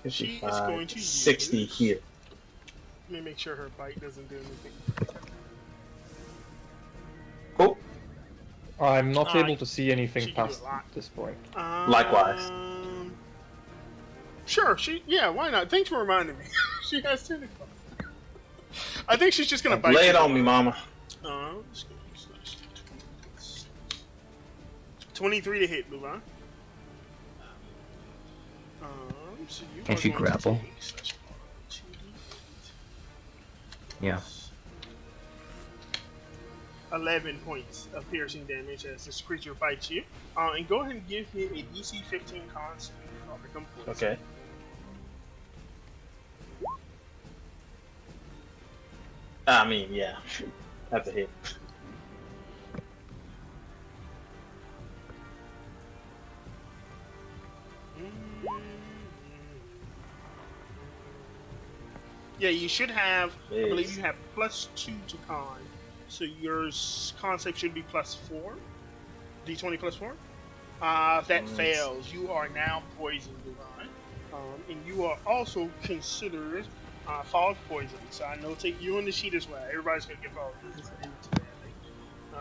50, She is 55, going to 60 use- here. Let me make sure her bite doesn't do anything. Cool. I'm not Uh, able to see she anything can do a past lot. this point. Likewise. Sure, yeah, why not? Thanks for reminding me. She has tentacles. I think she's just gonna bite Lay you. it on me, mama. Let's go. 23 to hit, Luvan. So you Can are she going to grapple? take such 2d8 Yeah. 11 points of piercing damage as this creature bites you. And go ahead and give me a DC 15 con save. Become poison. Okay. I mean, yeah. That's a hit. Yeah, you should have. I believe Yes. you have +2 to con, so your con save should be +4. D20 +4. If that Nice. fails, you are now poisoned, Divine. And you are also considered fog poison. So I notate you on the sheet as well. Everybody's gonna get fog poison.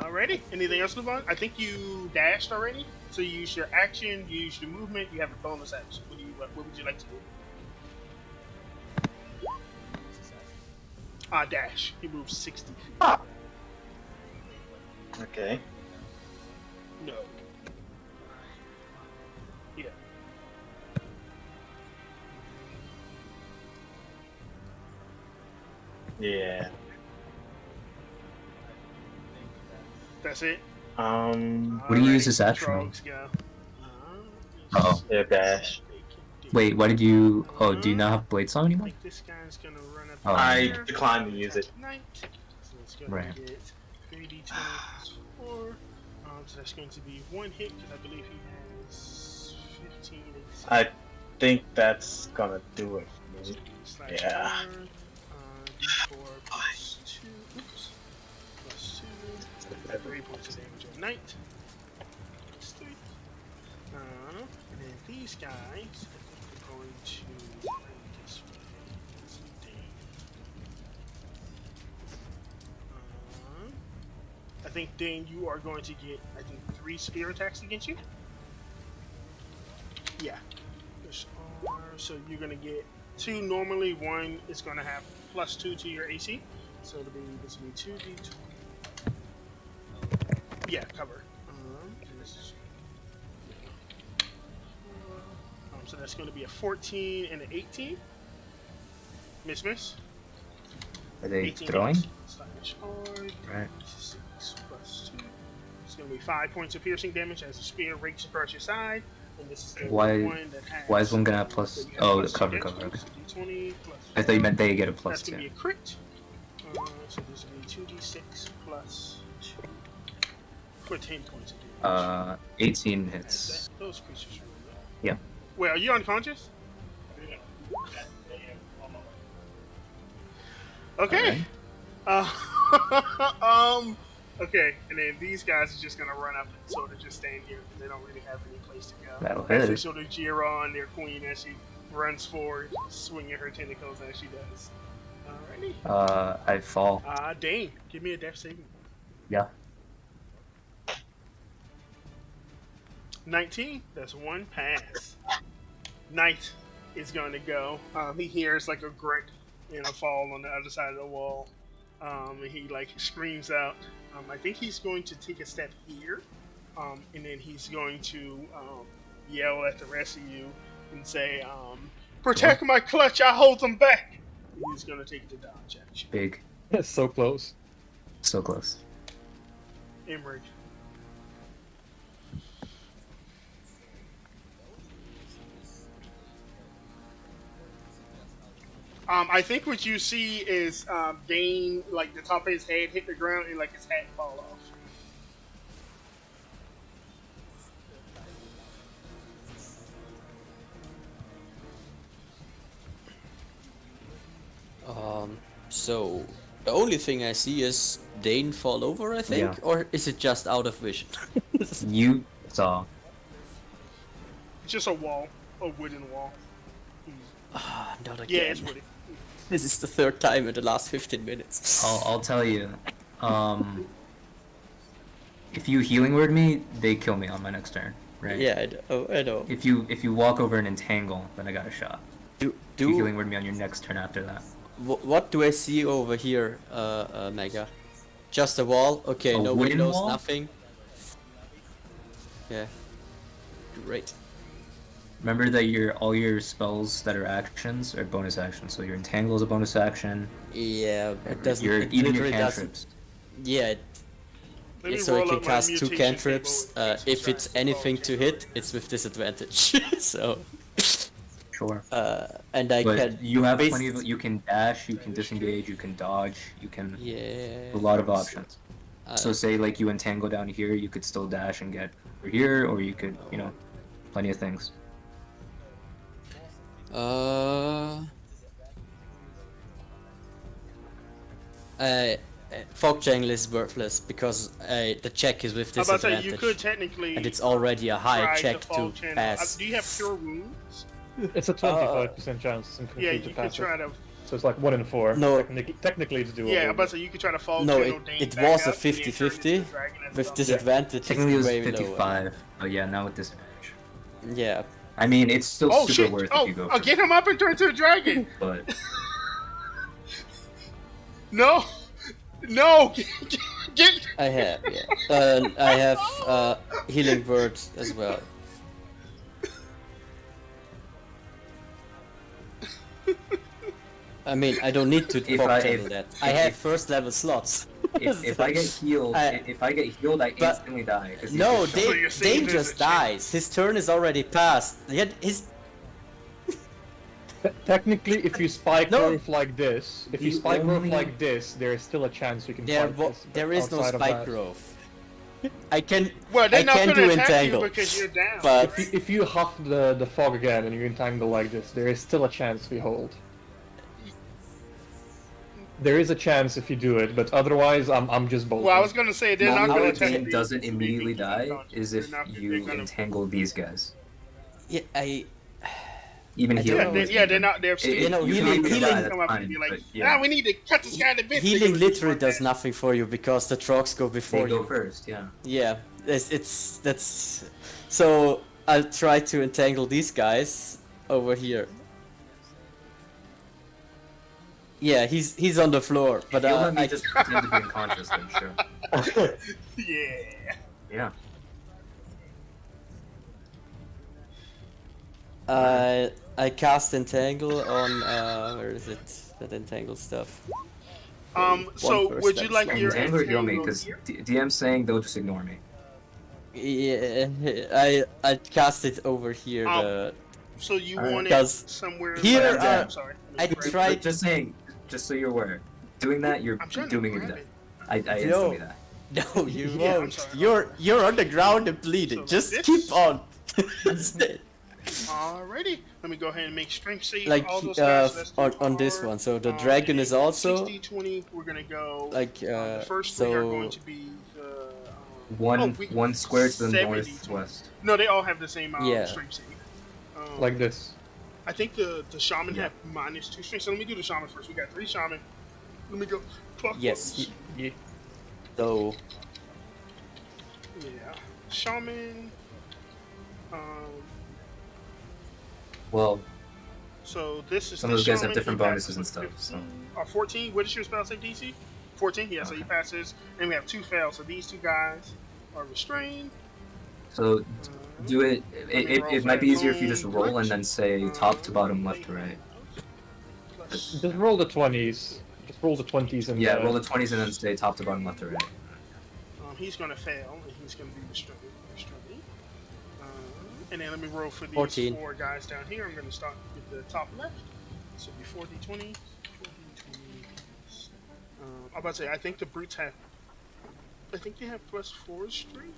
Alrighty. Anything else, Divine? I think you dashed already. So you use your action, you use your movement, you have a bonus action. What would you like to do? Dash. He moves 60 feet. Ah. Okay. No. Yeah. Yeah. That's it. What do you use this action on? Trogs go. Uh-oh. Yeah, dash. Wait, why did you... Oh, do you not have Blade Song I anymore? think this guy's gonna run up Oh. I here. declined to use it. Night. So it's gonna Right. get 3d20 plus 4. So that's going to be 1 hit because I believe he has 15. I think that's gonna do it. So slash Yeah. 4, d4 plus 2. Oops. Plus 2. 3 points of damage on night. Plus 3. And then these guys are going to run this way. That's Dane. I think Dane, you are going to get 3 spear attacks against you. Yeah. Push R. So you're gonna get 2 normally. 1 is gonna have +2 to your AC. So this will be 2d20. Yeah, cover. So that's going to be a 14 and an 18. Miss. Are they 18 throwing? slash R. Right. 6 plus 2. It's going to be 5 points of piercing damage as the spear rakes across your side. And this is the Why- one that has. Why is one gonna have plus? so you have Oh, plus the cover. two Okay. damage, so D20 plus I thought you meant 4. they get a That's plus going to be two. a crit. So this will be 2d6 plus 2 for 10 points of damage. 18 hits. Those creatures are really low. Yeah. Wait, are you unconscious? Okay. Okay, and then these guys are just gonna run up and sort of just stand here because they don't really have any place to go. That'll As they hit. sort of jeer on their queen as she runs forward, swinging her tentacles as she does. Alrighty. I fall. Dane, give me a death saving. Yeah. 19. That's 1 pass. Knight is going to go. He hears like a grunt and a fall on the other side of the wall. And he like screams out. I think he's going to take a step here, and then he's going to yell at the rest of you and say, "Protect my clutch! I hold them back." And he's going to take the dodge action. Big. It's so close. So close. Emerge. I think what you see is Dane, like the top of his head hit the ground and like his hat fall off. So the only thing I see is Dane fall over, I think, Yeah. or is it just out of vision? You saw. Just a wall, a wooden wall. Not Yeah, again. it's wooden. This is the 3rd time in the last 15 minutes. I'll tell you. If you healing word me, they kill me on my next turn, right? Yeah, I know. If you walk over and entangle, then I got a shot. If you healing Do word me on your next turn after that. what do I see over here, Mega? Just a wall? Okay, A no wooden windows, wall? nothing. Yeah. Great. Remember that all your spells that are actions are bonus actions. So your entangle is a bonus action. Yeah, it doesn't. Your It even your literally doesn't. cantrips. Yeah, Let me so it roll can up my cast 2 mutation cantrips. table and If it's subtract anything 12 to hit, it's with disadvantage. So, Sure. and I But can. you have base- plenty of. You can dash. You can disengage. You can dodge. You can. Yeah. A lot of options. Uh, So say like you entangle down here, you could still dash and get over here, or you could, plenty of things. Fog Jangle is worthless because the check is with I'm about to say, disadvantage. you could technically and it's already a high try check the to fog channel. pass. Do you have cure wounds? It's a 25% chance in Yeah, complete you to could pass try it. to. So it's like 1 in 4. No. Technically it's doable. Yeah, I'm about to say you could try to fog No, channel it- Dane it back was a up and then turn into 50-50 the dragon as With well. disadvantage, Technically it was it's way lower. 55, but yeah, now with disadvantage. Yeah. I mean, it's still Oh super shit! worth Oh, if you go I'll for get it, him up and turn into a dragon. but No, no, get. I have, yeah. I have healing word as well. I mean, I don't need to If fog I- channel if- that. I have if- first level slots. if I get healed, I- if I get healed, I But- instantly die. 'cause he's No, just shot. So Dane, you're saying Dane there's just a chance- dies. His turn is already passed. His Technically, if you spike No. growth like this, if you The spike growth only- like this, there is still a chance you can fight this, but there is no outside of spike that- growth. I can Well, they're I not can gonna do attack entangle, you because you're down. but If you huff the fog again and you entangle like this, there is still a chance we hold. There is a chance if you do it, but otherwise, I'm just bolting. Well, I was gonna say they're The not only gonna way attack Dane you doesn't if you immediately keep die unconscious. is if They're not- you they're gonna- entangle these guys. yeah, Even I healing. don't know. Yeah, they're not. They're You know, you healing- can healing- die, come up that's and be fine, like, but yeah. we need to cut this guy to bits. healing They're gonna literally do does that. nothing for you because the trogs go They before go you. first, yeah. Yeah, that's so. I'll try to entangle these guys over here. Yeah, he's on the floor, but If you'll let me I just pretend to be unconscious, then sure. Yeah. Yeah. I cast entangle on where is it? That entangle stuff. So first would you level like slot. your Entangle or heal me, entangle because here? DM's saying they'll just ignore me. Yeah, I cast it over here. So you Alright. want it Does- somewhere here, like, uh, I'm sorry. I Let me grab tried- it. Just saying, just so you're aware, doing that, you're I'm trying to dooming me to grab death. it. I instantly die. No, you Yeah, I'm won't. sorry. You're on the ground and bleeding. So like Just this? keep on. Stay. Alrighty. Let me go ahead and make strength save Like for all those guys. So let's do on this our, one. So the dragon and is also 60, 20. We're gonna go. like The first three are going so. to be the. One square to the 70, northwest. No, they all have the same Yeah. strength save. Like this. I think the shaman have -2 strength. So let me do the shaman first. We got 3 shaman. Let me go. Yes. Yeah. So Yeah. Shaman. Well, So this is some the of those guys have shaman. different He bonuses passes and with stuff, so. 14. What is your spell save DC? 14. Yeah. So he passes. And we have 2 fails. So these 2 guys are restrained. so do it. It might be easier if you just Roll roll and then say top to bottom, left to right. Plus- Just roll the 20s. Just roll the 20s and Yeah, roll the 20s and then say top to bottom, left to right. He's gonna fail, and he's gonna be restrained. And then let me roll for these 14. 4 guys down here. I'm gonna start with the top left. So it'll be 4d20. 4d20. I'm about to say, I think the brutes have. I think they have +4 strength,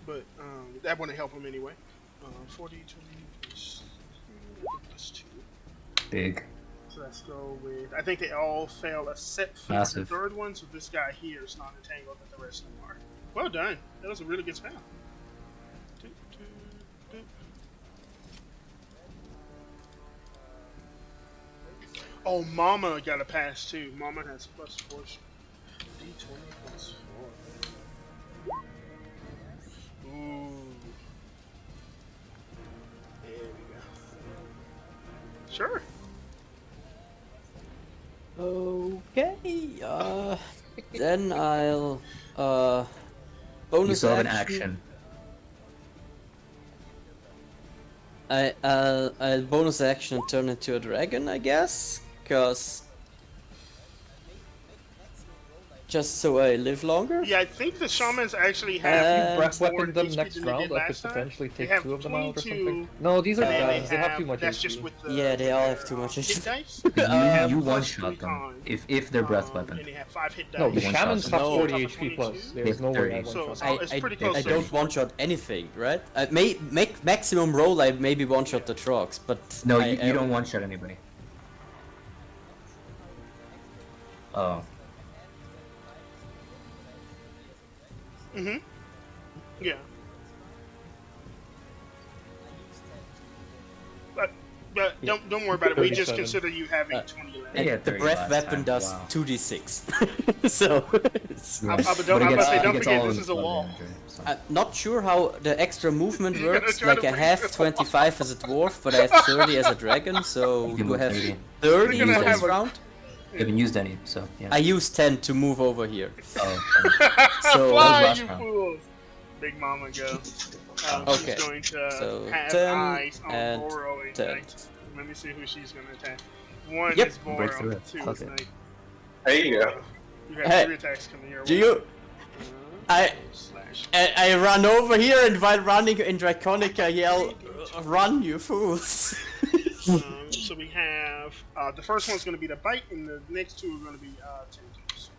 but that wouldn't help them anyway. 4d20 +2. Big. So let's go with. I think they all fail except for Massive. the third one. So this guy here is not entangled, but the rest of them are. Well done. That was a really good spell. Oh, Mama got a pass too. Mama has +4. D20 +4. Ooh. There we go. Sure. okay. Then I'll bonus You still have an action. I'll bonus action and turn into a dragon, I guess, cause just so I live longer. Yeah, I think the shamans actually If have. you breath more weapon them HP next than they round, did I could last time. potentially They take have 2 of them out or 22, something. No, these are And then dragons. They have too much That's HP. just with the. Yeah, they all have their, too much hit HP. dice. You plus one-shot 3 them con. if they're breath weapon. And they have 5 hit dice. No, the one shamans shot have them. 40 No. HP plus. 22? There's no way I 30. one So shot. it's pretty close I to don't one shot anything, right? I may make maximum roll. I maybe one shot the trucks, but No, I, you don't one-shot anybody. Oh. Yeah. But don't worry about it. We just 37. consider you having 20 left. Yeah, the 30 breath last weapon time. does Wow. 2d6. So it's, Yeah. But But don't it gets- forget, it don't gets forget, all this of is the a blood wall. damage, right? So- I'm not sure how the extra movement You gotta works. try Like to I bring have it up. 25 as a dwarf, but I have 30 as a dragon. So You can you move have 30. 30 You're for gonna this have a- round. You haven't used any, so yeah. I used 10 to move over here. Oh, So Fly, last you round. fools! Big Mama go. Okay, She's going to so have 10 eyes on and Boro and 10. Knight. Let me see who she's going to attack. 1 Yep. is Boro, Break through it. 2 is Okay. Knight. There you go. You have Hey, 3 attacks coming your way. Do you? Slash. I run over here, and while running in Draconic, I yell, "Run, you fools!" So we have the first one's going to be the bite, and the next 2 are going to be tentacles.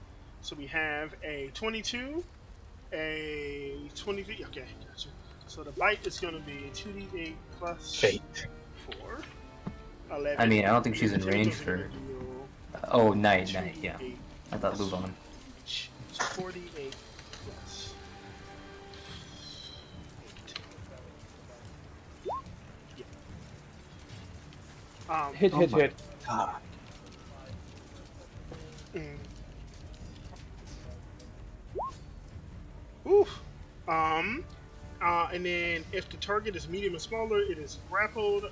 So we have a 22, a 23. Okay, gotcha. So the bite is going to be 2d8 plus Fate. 4. 11. I mean, I don't think she's in Tentacles range are for. gonna deal Oh, night, yeah. 2d8 I thought Luvon. each. So 48 plus 8. Yeah. Hit, Oh hit, my- hit. God. Oof. And then if the target is medium or smaller, it is grappled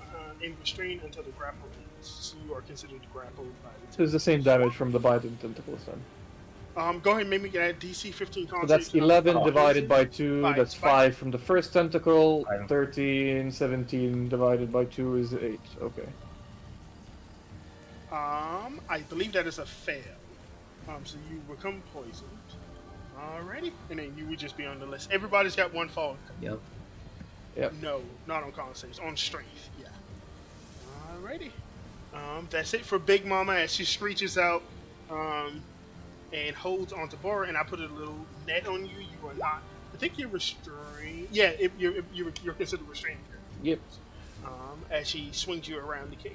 and restrained until the grapple ends. So you are considered grappled by the So it's the same damage from the bite and tentacles then. Go ahead and make me get DC 15 con So that's save. 11 divided by 2, Five. that's 5 from the first tentacle, Five. 13, 17 divided by 2 is 8, okay. I believe that is a fail. So you become poisoned. Alrighty. And then you would just be on the list. Everybody's got one fall. Yep. Yep. No, not on con saves, on strength. Yeah. Alrighty. That's it for Big Mama as she screeches out and holds onto Bora, and I put a little net on you. You are not. I think you're restrained. Yeah, you're considered restrained. Yep. As she swings you around the cage.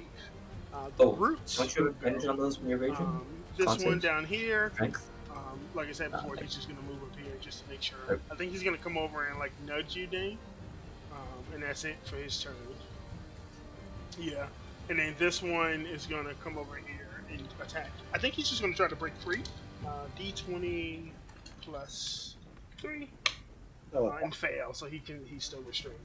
Oh, Roots. don't you have advantage on those from your evasion? This Con one saves? down here. Strength? Like I said before, okay. he's just gonna move up here just to make sure. Okay. I think he's gonna come over and like nudge you, Dane. And that's it for his turn. Yeah. And then this one is gonna come over here and attack. I think he's just gonna try to break free. D20 plus 3 and fail, so he's still restrained.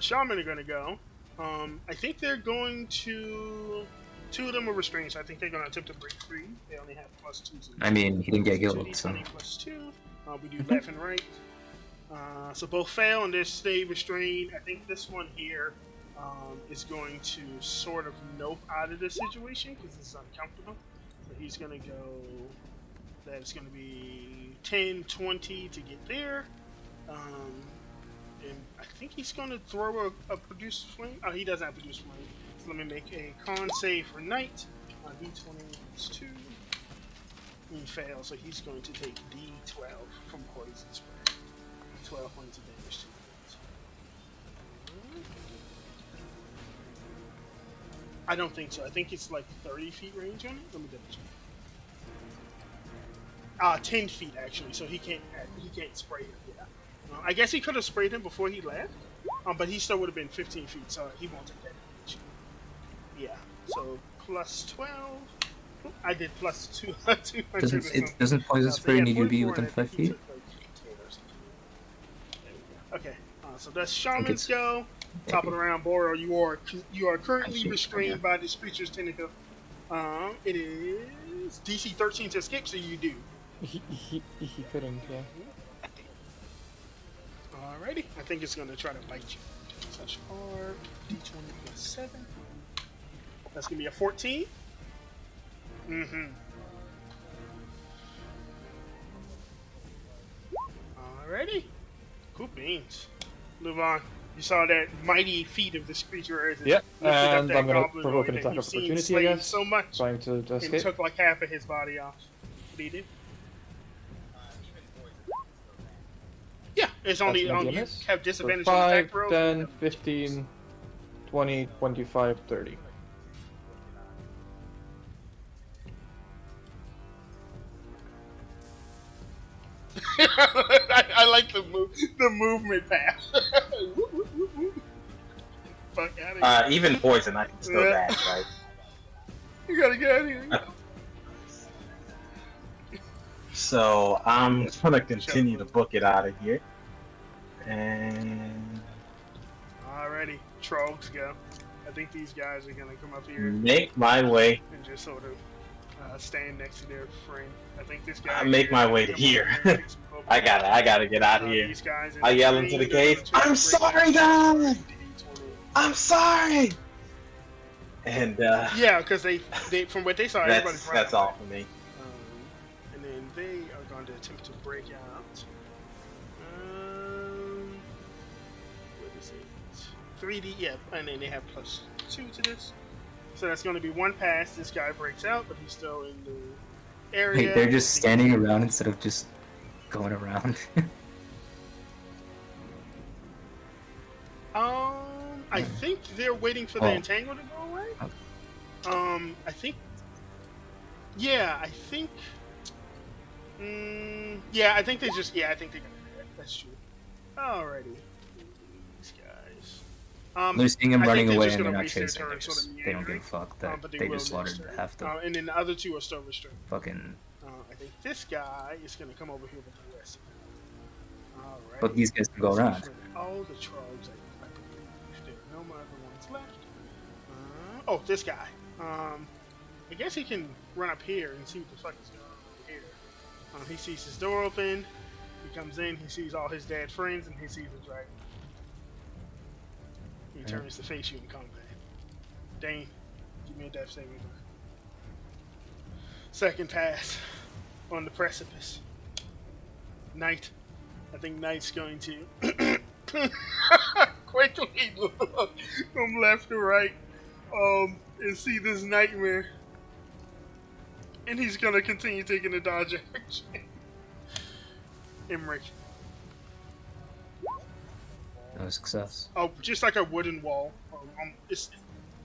Shaman are gonna go. I think they're going to. 2 of them are restrained, so I think they're going to attempt to break free. They only have plus 2. So I mean, he didn't get killed, 2d20 so. plus 2. We do left and right. So both fail and they stay restrained. I think this one here is going to sort of nope out of this situation because it's uncomfortable. So he's going to go. That's going to be 10, 20 to get there. And I think he's going to throw a produce flame. Oh, he doesn't have produce flame. So let me make a con save for Knight. D20 plus 2. He fails, so he's going to take D12 from poison spray. 12 points of damage to him. I don't think so. I think it's like 30 feet range on it. Let me double check. 10 feet actually, so he can't spray him. Yeah. I guess he could have sprayed him before he left, but he still would have been 15 feet, so he won't take that damage. Yeah. So plus 12. I did plus 200. Doesn't poison spray need you to be within 5 feet? Okay. So that's Shaman's go. Top of the round, Boro. You are currently restrained by this creature's tentacle. It is DC 13 to escape, so you do. He couldn't, yeah. Alrighty. I think it's gonna try to bite you. Touch R. D20 plus 7. That's gonna be a 14. Mm-hmm. Alrighty. Cool beans. Move on. You saw that mighty feat of this creature as it Yep, lifted up and that I'm gonna goblin provoke an that attack you've of seen opportunity, I slayed guess. so much Trying to and escape. took like half of his body off. What do you do? Yeah, it's only That's gonna be a you miss. have So disadvantage on 5, attack rolls. 10, 15, 20, 25, 30. I like the movement path. Fuck out of here. Even poison, I can still Yeah. dash, right? You gotta get out of here. So I'm gonna continue to book it out of here. And Alrighty, Trogs go. I think these guys are gonna come up here make my way. and just sort of stand next to their friend. I think this guy. Make my way to here. I gotta get out of here. These guys I yell into the cave, I'm sorry, guys! I'm sorry! And Yeah, because they from what they saw, everybody's that's all for me. And then they are going to attempt to break out. What is it? 3D, yeah, and then they have plus 2 to this. So that's going to be 1 pass. This guy breaks out, but he's still in the area. Wait, they're just standing around instead of just going around. I think they're waiting for the entangle to go away. I think. Yeah, I think. Yeah, I think they just. Yeah, I think they're gonna do that. That's true. Alrighty. These guys. They're seeing him I running think they're away just and they're gonna not waste their chasing. turn They sort of don't give a meandering, fuck that but they will just slaughtered next turn. half the And then the other 2 are still restrained. fucking. I think this guy is gonna come over here with the rest. Alright. But these guys can go around. All the tribes, I believe. There are no more other ones left. Oh, this guy. I guess he can run up here and see what the fuck is going on over here. He sees his door open. He comes in. He sees all his dead friends, and he sees the dragon. He turns to face you in combat. Dane, give me a death saving throw. Second pass on the precipice. Knight. I think Knight's going to quickly look from left to right and see this nightmare. And he's going to continue taking the dodge action. Emmerich. No success. Oh, just like a wooden wall.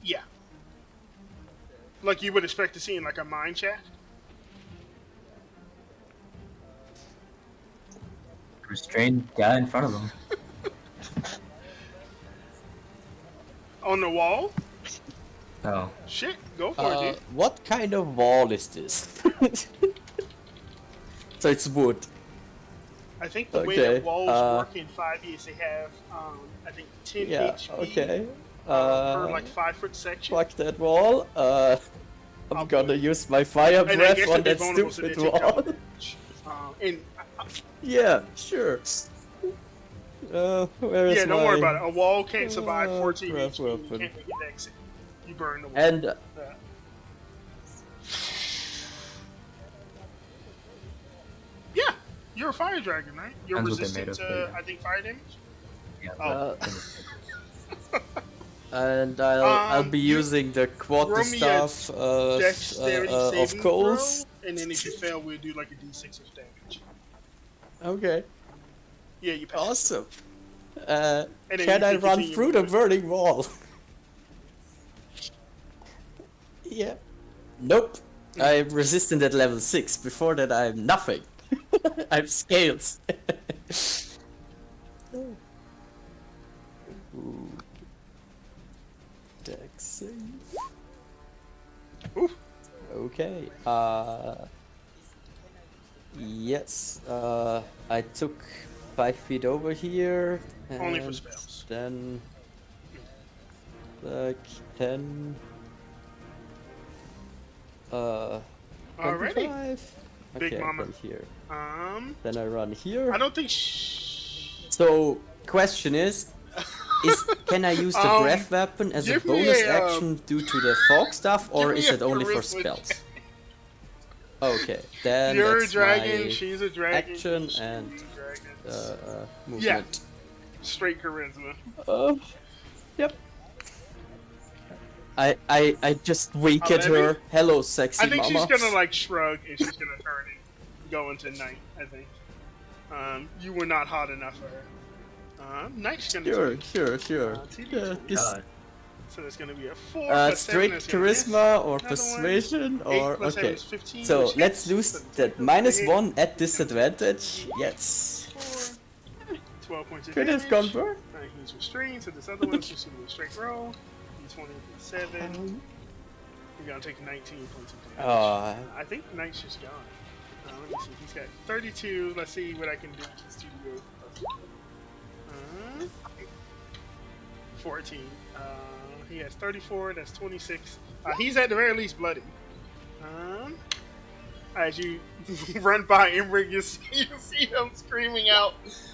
Yeah. Like you would expect to see in like a mine shaft. Restrained guy in front of him. On the wall? Oh. Shit, go for it, dude. What kind of wall is this? So it's wood. I think the way Okay, that walls work in 5e is they have, I think 10 Yeah, HP okay. per like 5-foot section. Fuck that wall. I'm I'll gonna do it. use my fire And I breath guess on they'd be that vulnerable to stupid the wall. damage. And Yeah, sure. Where is yeah, don't my... worry about it. A wall can't survive 14 breath HP. You weapon. can't make an exit. You burn the wall. And Yeah. Yeah, you're a fire dragon, right? You're Depends what they're resistant made of, to, but I think, fire damage? Yeah. Oh. and I'll be you- using the quarter roll me a staff of Dexterity saving coals. throw, and then if you fail, we'll do like a d6 of damage. Okay, Yeah, you pass. awesome. And then Can you I can run continue through the moving. burning wall? Yeah. Nope. I'm resistant at level 6. Before that, I'm nothing. I'm scales. Ooh. Dex save. Oof. Okay. Yes. I took 5 feet over here. Only for and spells. Then like 10. Alrighty. 25. Big Okay, I mama. run here. Then I run here. I don't think. So, question is can I use the breath weapon as a give me bonus a, action due to the fog stuff, or give me is a it only for charisma spells? check. Okay, then You're a that's dragon. my She's a dragon. action she's and dragons. movement. Straight charisma. Yep. I just wink at 11? her. Hello, sexy I think mama. she's gonna like shrug and she's gonna turn and go into night. I think. You were not hot enough for her. Night's gonna Sure, turn. sure. TD. Yeah, this, God. So there's gonna be a 4 plus 7, straight that's gonna miss. charisma or Another one. persuasion 8 or plus 7 okay. is 15, So which let's hits. lose So that -1 at disadvantage. Yes. 4, 12 points of Could damage. have gone for. He's restrained, so this other one's just gonna be a straight roll. D20 plus 7. You're gonna take 19 points of damage. I think Knight's just gone. Let me see. He's got 32. Let's see what I can do with his 2d8. 14. He has 34. That's 26. He's at the very least bloody. As you run by Emrig, you see him screaming out.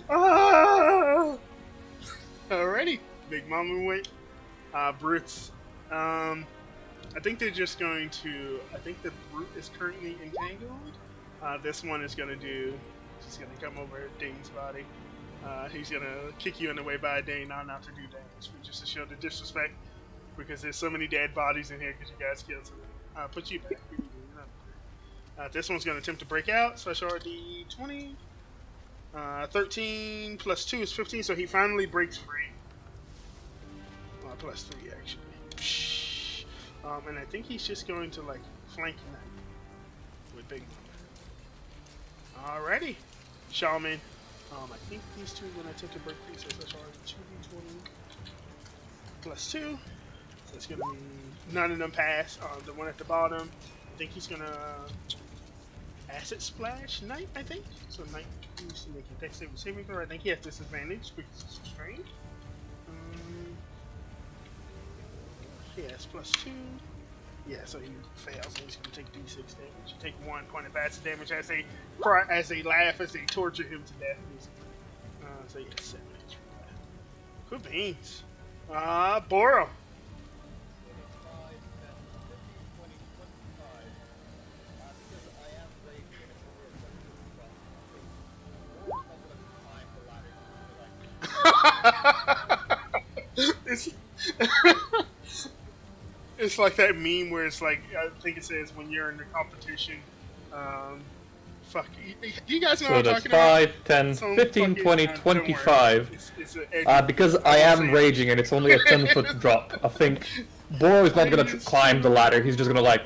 Ah! Alrighty. Big Mama went. Brutes. I think they're just going to. I think the brute is currently entangled. This one is gonna do. She's gonna come over Dane's body. He's gonna kick you in the way by Dane, not to do damage, but just to show the disrespect, because there's so many dead bodies in here because you guys killed some. Put you back. This one's gonna attempt to break out. Special RD 20. 13 plus 2 is 15, so he finally breaks free. Plus 3 actually. And I think he's just going to like flank Knight with Big Mama. Alrighty, Shaman. I think these two are gonna attempt to break free, so that's already 2d20 plus 2. So it's gonna be none of them pass. The one at the bottom, I think he's gonna acid splash Knight. I think so. Knight He's making dexterity saving throw. I think he has disadvantage because he's restrained. He has +2. Yeah, so he fails, and he's gonna take d6 damage. You take 1 point of acid damage as they cry, as they laugh, as they torture him to death. So he has 7 HP. Good beans. Boro. It's like that meme where it's like, I think it says when you're in the competition, fuck, do you guys know So what I'm that's talking about? 5, 10, Some 15, fucking, 20, don't worry. 25. It's a Because I am raging and it's only a 10-foot drop, I think Boro is not gonna climb the ladder, he's just gonna like,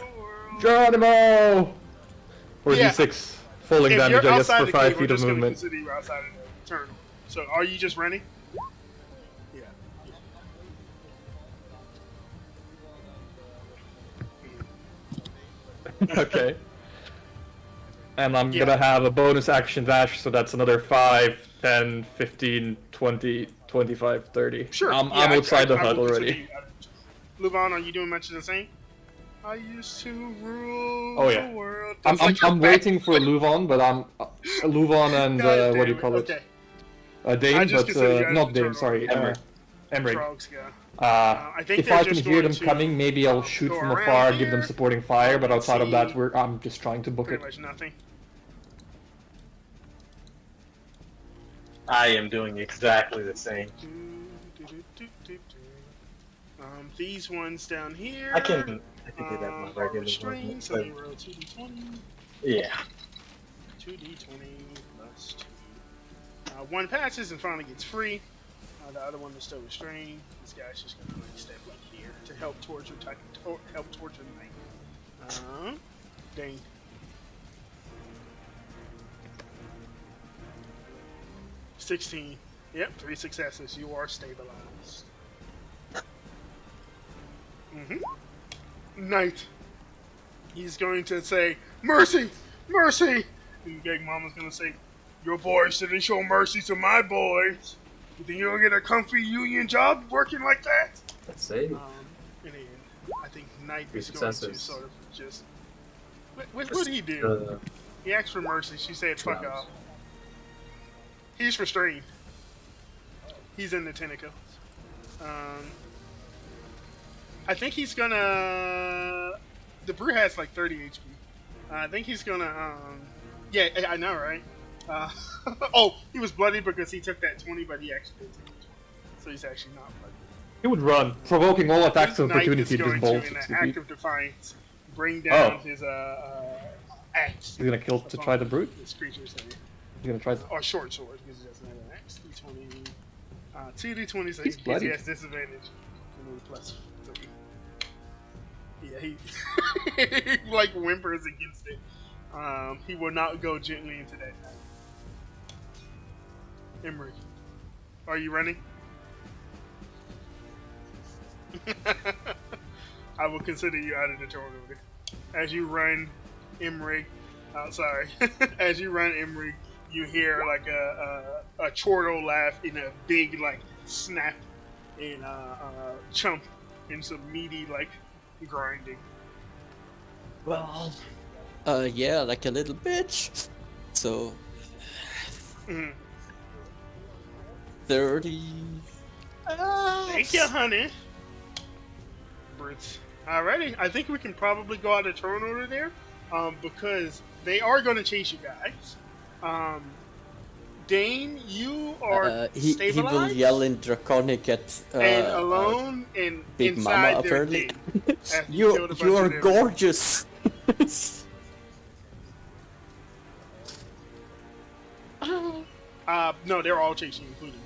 Geronimo! For Yeah. d6 falling if damage, you're I guess, outside for the 5 cave, we're feet of just gonna movement. consider you outside of the turn. So are you just running? Yeah. Okay. And I'm Yeah. gonna have a bonus action dash, so that's another 5, 10, 15, 20, 25, 30. Sure. I'm Yeah, outside the I hut will consider already. you out of the- Luvon, are you doing much of the same? I used to rule Oh, yeah. the world. I'm, That's like your I'm back- waiting for Luvon, but I'm Luvon and God what do you damn call it? Okay. Dane, I just but consider you out of not the Dane. turn Sorry, Emmerich. Emmerich. Frogs, yeah. I think If they're I can just hear going them to, coming, maybe I'll shoot go from around afar, give them here. supporting fire. But Let's outside of that, see. I'm just trying to book Pretty it. much nothing. I am doing exactly the same. These ones down here. I can get that my are regular restrained, movement. so they roll 2d20. Yeah. 2d20 plus 2. One passes and finally gets free. The other one is still restrained. This guy's just gonna like step like here to help torture help torture the knight. Dane. $16. Yep, 3 successes. You are stabilized. Knight. He's going to say, "Mercy! Mercy!" And Big Mama's gonna say, "Your boys shouldn't show mercy to my boys. You think you'll get a comfy union job working like that?" Let's see. In the end, I think Knight 3 is going to successes. sort of just... What did he do? He asked for mercy. She said, "Fuck Traps. off." He's restrained. He's in the tentacle. I think he's gonna... The brew has like 30 HP. I think he's gonna... Yeah, I know, right? Oh, he was bloody because he took that 20, but he actually did take 20. So he's actually not bloody. He would run, provoking all attacks of Knight is opportunity. Just going bolt to, in 60 an act feet. of defiance, bring down Oh. his axe. He's gonna kill to try the brute. This creature's heavy. He's gonna try. Or short sword, because he doesn't have an axe. D20. 2d20, so He's he bloody. has disadvantage. And then plus 3. Yeah, he he like whimpers against it. He will not go gently into that time. Emery, are you running? I will consider you out of the tournament. As you run, Emery, sorry. As you run, Emery, you hear like a chortle laugh in a big like snap and chump and some meaty like grinding. Well, yeah, like a little bitch. So, 30. Thank you, honey. Brits. Alrighty, I think we can probably go out of turn order there, because they are going to chase you guys. Dane, you are He will stabilized yell in Draconic at and alone and Big inside Mama, their apparently. den after you killed a bunch You are of them. gorgeous. No, they're all chasing you, including me.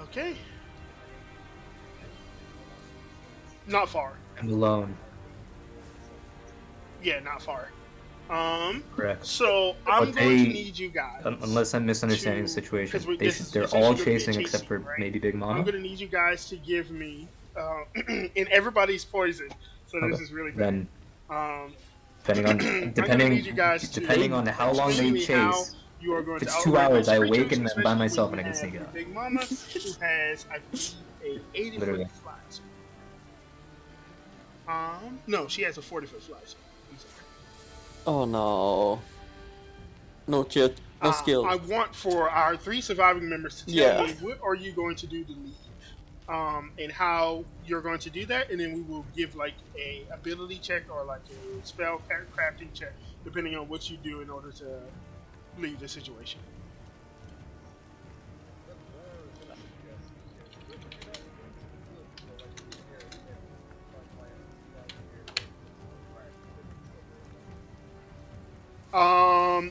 Okay. Not far. I'm alone. Yeah, not far. Correct. So I'm But going to they- need you guys. Unless I'm misunderstanding the to- situation, 'cause we- they this should, is they're essentially all gonna be a chasing except for right? maybe Big I'm Mama. going to need you guys to give me, and everybody's poison, so this Okay. is really bad. Then Depending on I'm gonna need you guys to depending on how long explain they to me how chase. you are going If to it's 2 outrun hours, those I creatures, awaken them by especially when myself you and I can have sneak your out. Big Mama, who has, I believe, a 80-foot Literally. fly speed. No, she has a 40-foot fly speed. I'm sorry. Oh no. No kid. No skill. I want for our 3 surviving members to tell Yeah. me what are you going to do to leave, and how you're going to do that, and then we will give like a ability check or like a spell crafting check, depending on what you do in order to leave the situation.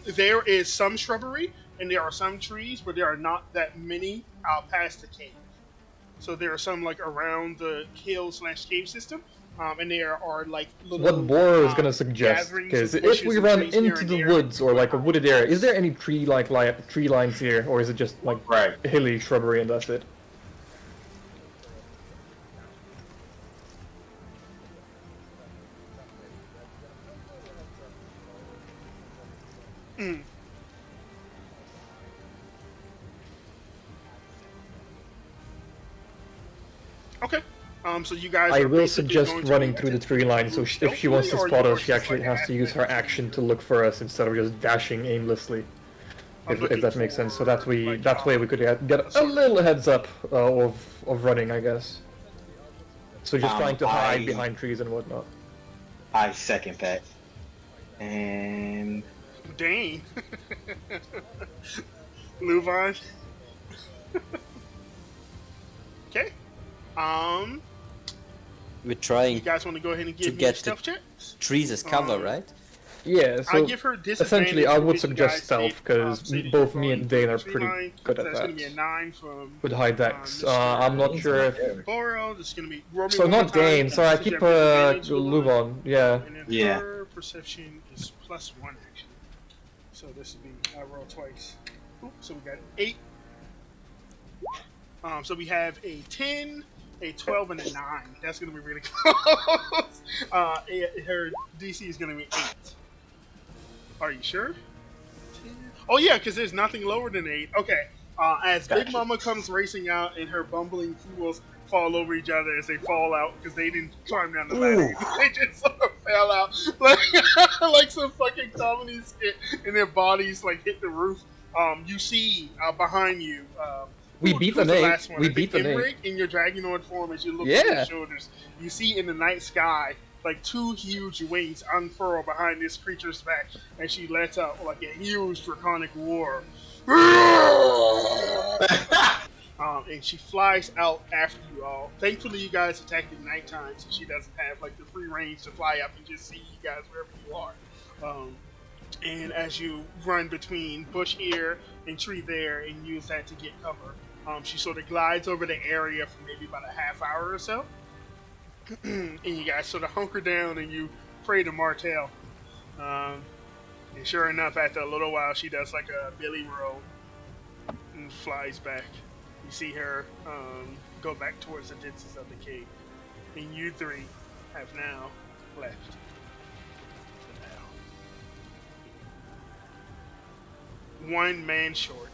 There is some shrubbery and there are some trees, but there are not that many out past the cave. So there are some like around the hill/cave system, and there are like little. What Boro is gonna suggest, gatherings because of if we bushes and run trees here into and the there. woods or like a wooded area, is there any tree lines here, or is it just like Right. hilly shrubbery and that's it? Mm. Okay. So you guys. I are will basically suggest going to running move through the tree line, so if she wants to stealthily, or spot you us, are she just, actually like, has to use her action to look for us instead of just dashing aimlessly. If looking that makes sense. So for, that like, way we could get a little heads up of running, I guess. So just trying to hide behind trees and whatnot. I second that. And Dang. Luvon. Okay. We're You trying guys want to go ahead and give me get a stealth check? trees as cover, Um, right? Yeah, I so give her disadvantage. essentially I would because you suggest guys stealth, stayed, because stayed both in me the and Dane are tree pretty line. good So at that's going to be a that. 9 from With high decks. Mr. I'm not sure if... Boro. This is going to be. Roll me So one more not time. Dane, sorry, I Since you keep have disadvantage, Luvon. Luvon, yeah. And then Yeah. her perception is +1 actually. So this would be I roll twice. Ooh, so we got 8. So we have a 10, a 12, and a 9. That's gonna be really close. Her DC is gonna be 8. Are you sure? Oh yeah, because there's nothing lower than 8. Okay. As Big Gotcha. Mama comes racing out and her bumbling fools fall over each other as they fall out because they didn't climb down the ladder. They just sort of fell out like some fucking comedy skit, and their bodies like hit the roof. You see behind you. We who's beat the the Nate. last one? We I think beat the Emmerich, Nate. in your Dragonoid form as you look Yeah. over your shoulders. You see in the night sky like 2 huge wings unfurl behind this creature's back, and she lets out like a huge draconic roar. And she flies out after you all. Thankfully, you guys attacked at nighttime, so she doesn't have like the free range to fly up and just see you guys wherever you are. And as you run between bush here and tree there and use that to get cover, she sort of glides over the area for maybe about a half hour or so. And you guys sort of hunker down and you pray to Martell. And sure enough, after a little while, she does like a billy roll and flies back. You see her go back towards the densest of the cave. And you 3 have now left. For now. 1 man short.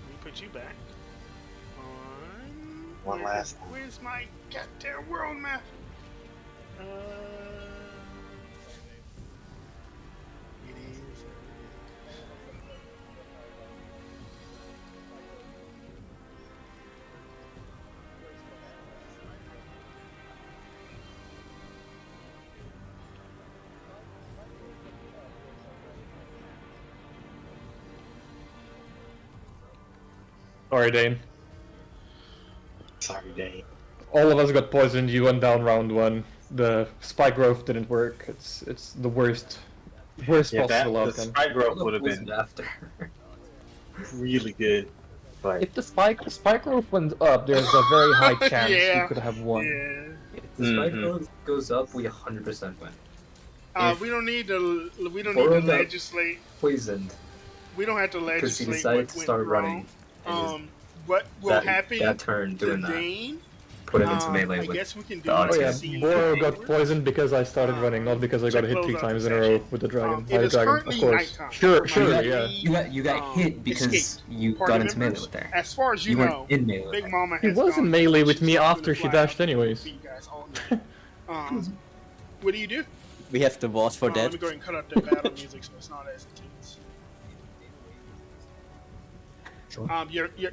Let me put you back. One last time. Where's my goddamn world map? It is. Sorry, Dane. sorry, Dane. All of us got poisoned, you went down round 1. The spike growth didn't work. It's the worst Yeah, that possible the outcome. spike growth would have been after. really good, but If the spike growth went up, there's a very high chance Yeah. you could have won. Yeah. If the spike Mhm. growth goes up, we 100% win. We don't need to. We don't need Boro to got legislate. Poisoned We don't have to because he legislate decided what to went start wrong. running. And What will that, happen that turn to doing that Dane put him into melee I with guess we can do the Oh odds. yeah, see Boro got afterwards. poisoned because I started running, not because I To got hit close 3 out the times in a row session. with the dragon. It By the is dragon, of currently course. nighttime. Sure, My surely, yeah. lady, You got hit because escaped. you Party got into melee members, with her. as far as you, You know, weren't in melee with Big her. Mama He has was in gone melee home. with She's me gonna after she fly dashed out and anyways. beat you guys all night. What do you do? We have the boss for Let that. me go ahead and cut up the battle music so it's not as intense.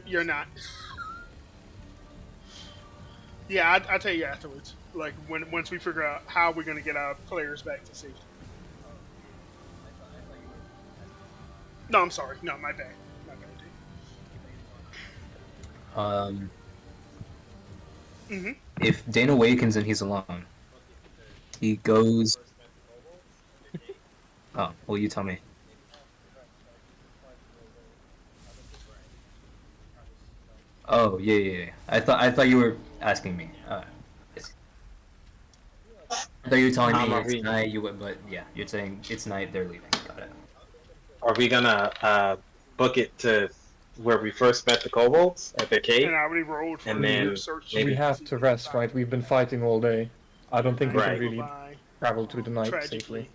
You're not. Yeah, I'll tell you afterwards. Like once we figure out how we're gonna get our players back to safety. No, I'm sorry. No, my bad. My bad. If Dane awakens and he's alone, he goes. Oh, well, you tell me. Oh, yeah. I thought you were asking me. Yes. I thought you were telling me Are it's we- night. But yeah, you're saying it's night. They're leaving. Got it. Are we gonna book it to where we first met the kobolds at the cave? And I already rolled for And then search. maybe- We have to rest, right? We've been fighting all day. I don't think we Right. can really travel through the night safely.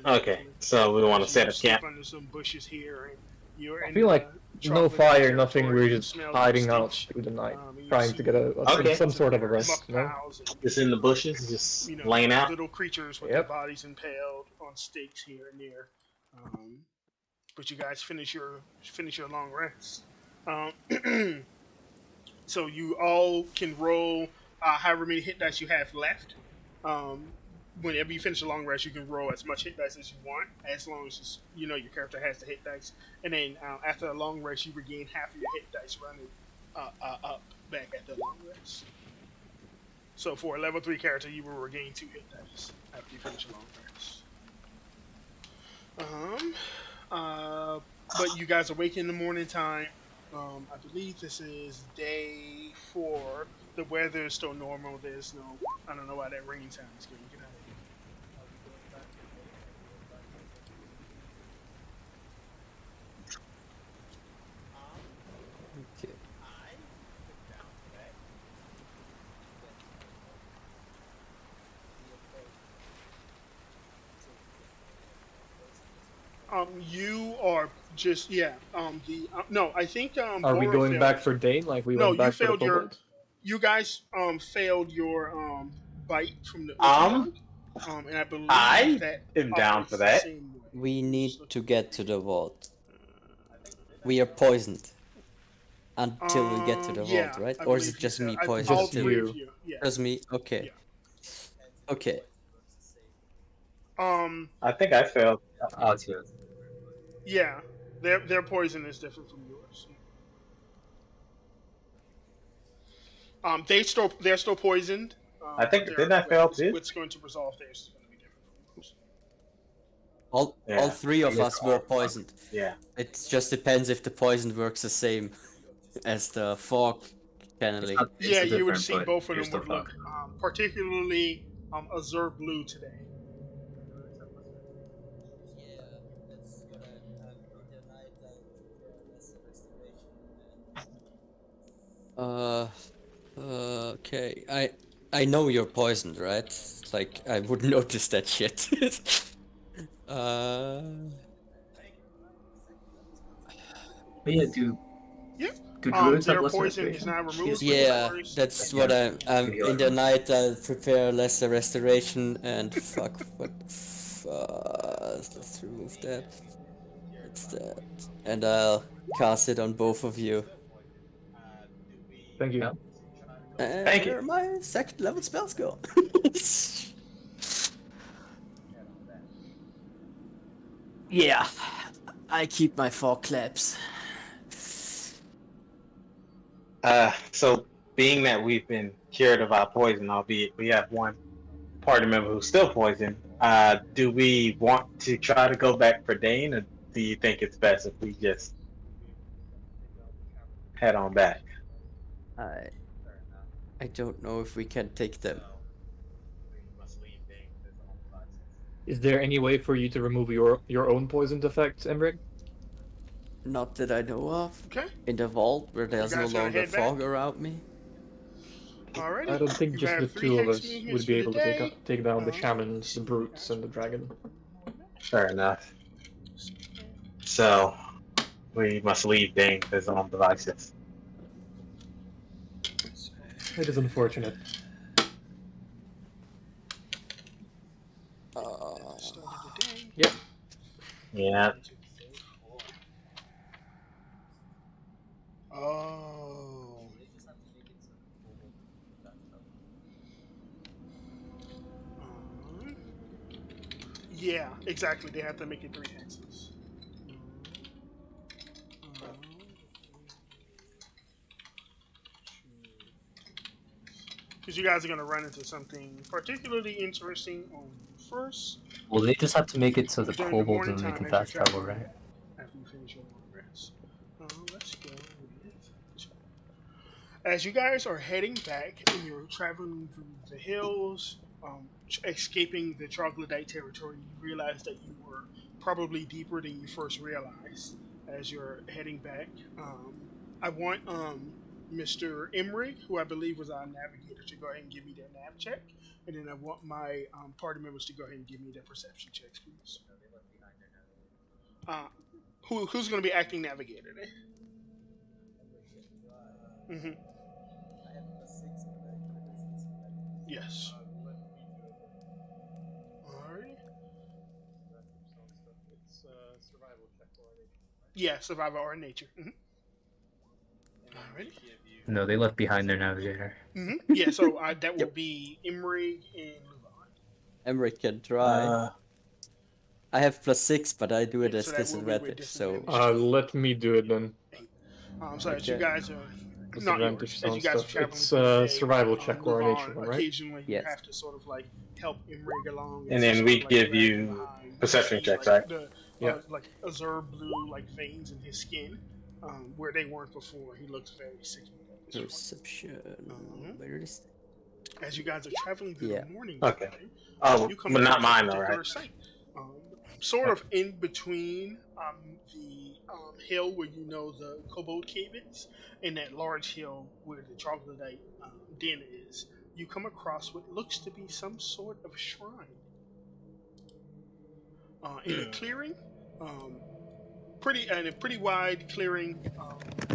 Okay, so we want to set up camp. Under some bushes here, and you're I in feel like the no chocolate fire, territory, nothing. We're you just smell the hiding out stench. through the night, And you trying see to get Okay. some sort of a rest. muck No? piles and, Just in the bushes, just you know, laying out. little creatures with Yep. their bodies impaled on stakes here and there. But you guys finish your long rest. So you all can roll however many hit dice you have left. Whenever you finish a long rest, you can roll as much hit dice as you want, as long as you know your character has the hit dice. And then after a long rest, you regain half of your hit dice running up back at the long rest. So for a level 3 character, you will regain 2 hit dice after you finish a long rest. But you guys awake in the morning time. I believe this is day 4. The weather is still normal. There's no, I don't know why that rain sound is getting. Get out of here. Okay. You are just no. I think Are we Bora going failed. back for Dane like we No, went you back for the failed your- kobold? You guys failed your bite from the and I believe I that am down operates for the that. same way. We need to get to the vault. We are poisoned. Until we get to the Yeah, vault, right? I Or is believe it just you me said- poisoned all Just too? three you. of you. Yeah. Just me? Okay. Okay. I think I failed. Odds here. Yeah. Their poison is different from yours. They're still poisoned. I think- Their- didn't I fail too? What's going to resolve theirs is going to be different from yours. All Yeah. 3 of us were poisoned. Yeah. It just depends if the poison works the same as the fog channeling. Yeah, you would different, see but both of you're them would still look particularly azure blue today. Okay. I know you're poisoned, right? Like I would notice that shit. But yeah, do Yeah. druids have Their lesser poison is restoration? now removed. Yeah, No worries. that's Yeah. what I'm Maybe in the like- night I'll prepare lesser restoration and fuck what let's remove that. It's that. And I'll cast it on both of you. Thank you. Yeah. And Thank you. there my second level spells go. Yeah. I keep my 4 claps. So being that we've been cured of our poison, albeit we have one party member who's still poisoned, do we want to try to go back for Dane, or do you think it's best if we just head on back? I don't know if we can take them. Is there any way for you to remove your own poisoned effects, Emric? Not that I know of. Okay. In the vault where there's no guys gonna longer head back? fog around me. Alrighty. I don't think You just have the 3 two of hex us movements would be for able to today. take down the shamans, the brutes, and the dragon. Fair enough. So we must leave Dane to his own devices. It is unfortunate. Start of the day. Yep. Yeah. Oh. Um, yeah, exactly. They have to make it 3 hexes. Because you guys are going to run into something particularly interesting on first. Well, they just have to make it so the During the kobolds morning and they time can as you're fast travel, traveling, right? after you finish your long rest. Let's go with... As you guys are heading back and you're traveling through the hills, escaping the troglodyte territory, you realize that you were probably deeper than you first realized as you're heading back. I want Mr. Emery, who I believe was our navigator, to go ahead and give me their nav check. And then I want my party members to go ahead and give me their perception checks, please. Who's going to be acting navigator then? Mm-hmm. Yes. Alright. It's survival check for nature, right? Yeah, survival or nature. Mm-hmm. Alright. No, they left behind their navigator. Mm-hmm. Yeah, so that will be Imrig and Luvon. Emmerich can try. I have +6, but I do it Yeah, as so that will be with disadvantage. So disadvantage. Let me do it then. So as you Okay. guys are not Disadvantage yours, as you guys are sounds traveling tough. It's through the day, survival check or a Luvon, nature one, right? occasionally you Yes. have to sort of like help Imrig along, And to then sort we of, like, give drag you him behind. perception See, checks, like, right? The, Yeah. like azure blue like veins in his skin, where they weren't before. He looks very sick. perception. Where is As you guys are traveling through Yeah. the morning Okay. time, Oh, you come but not across a mine, though, particular right? site. Sort of in between the hill where you know the kobold cave is, and that large hill where the troglodyte den is, you come across what looks to be some sort of shrine. In a clearing, a pretty wide clearing,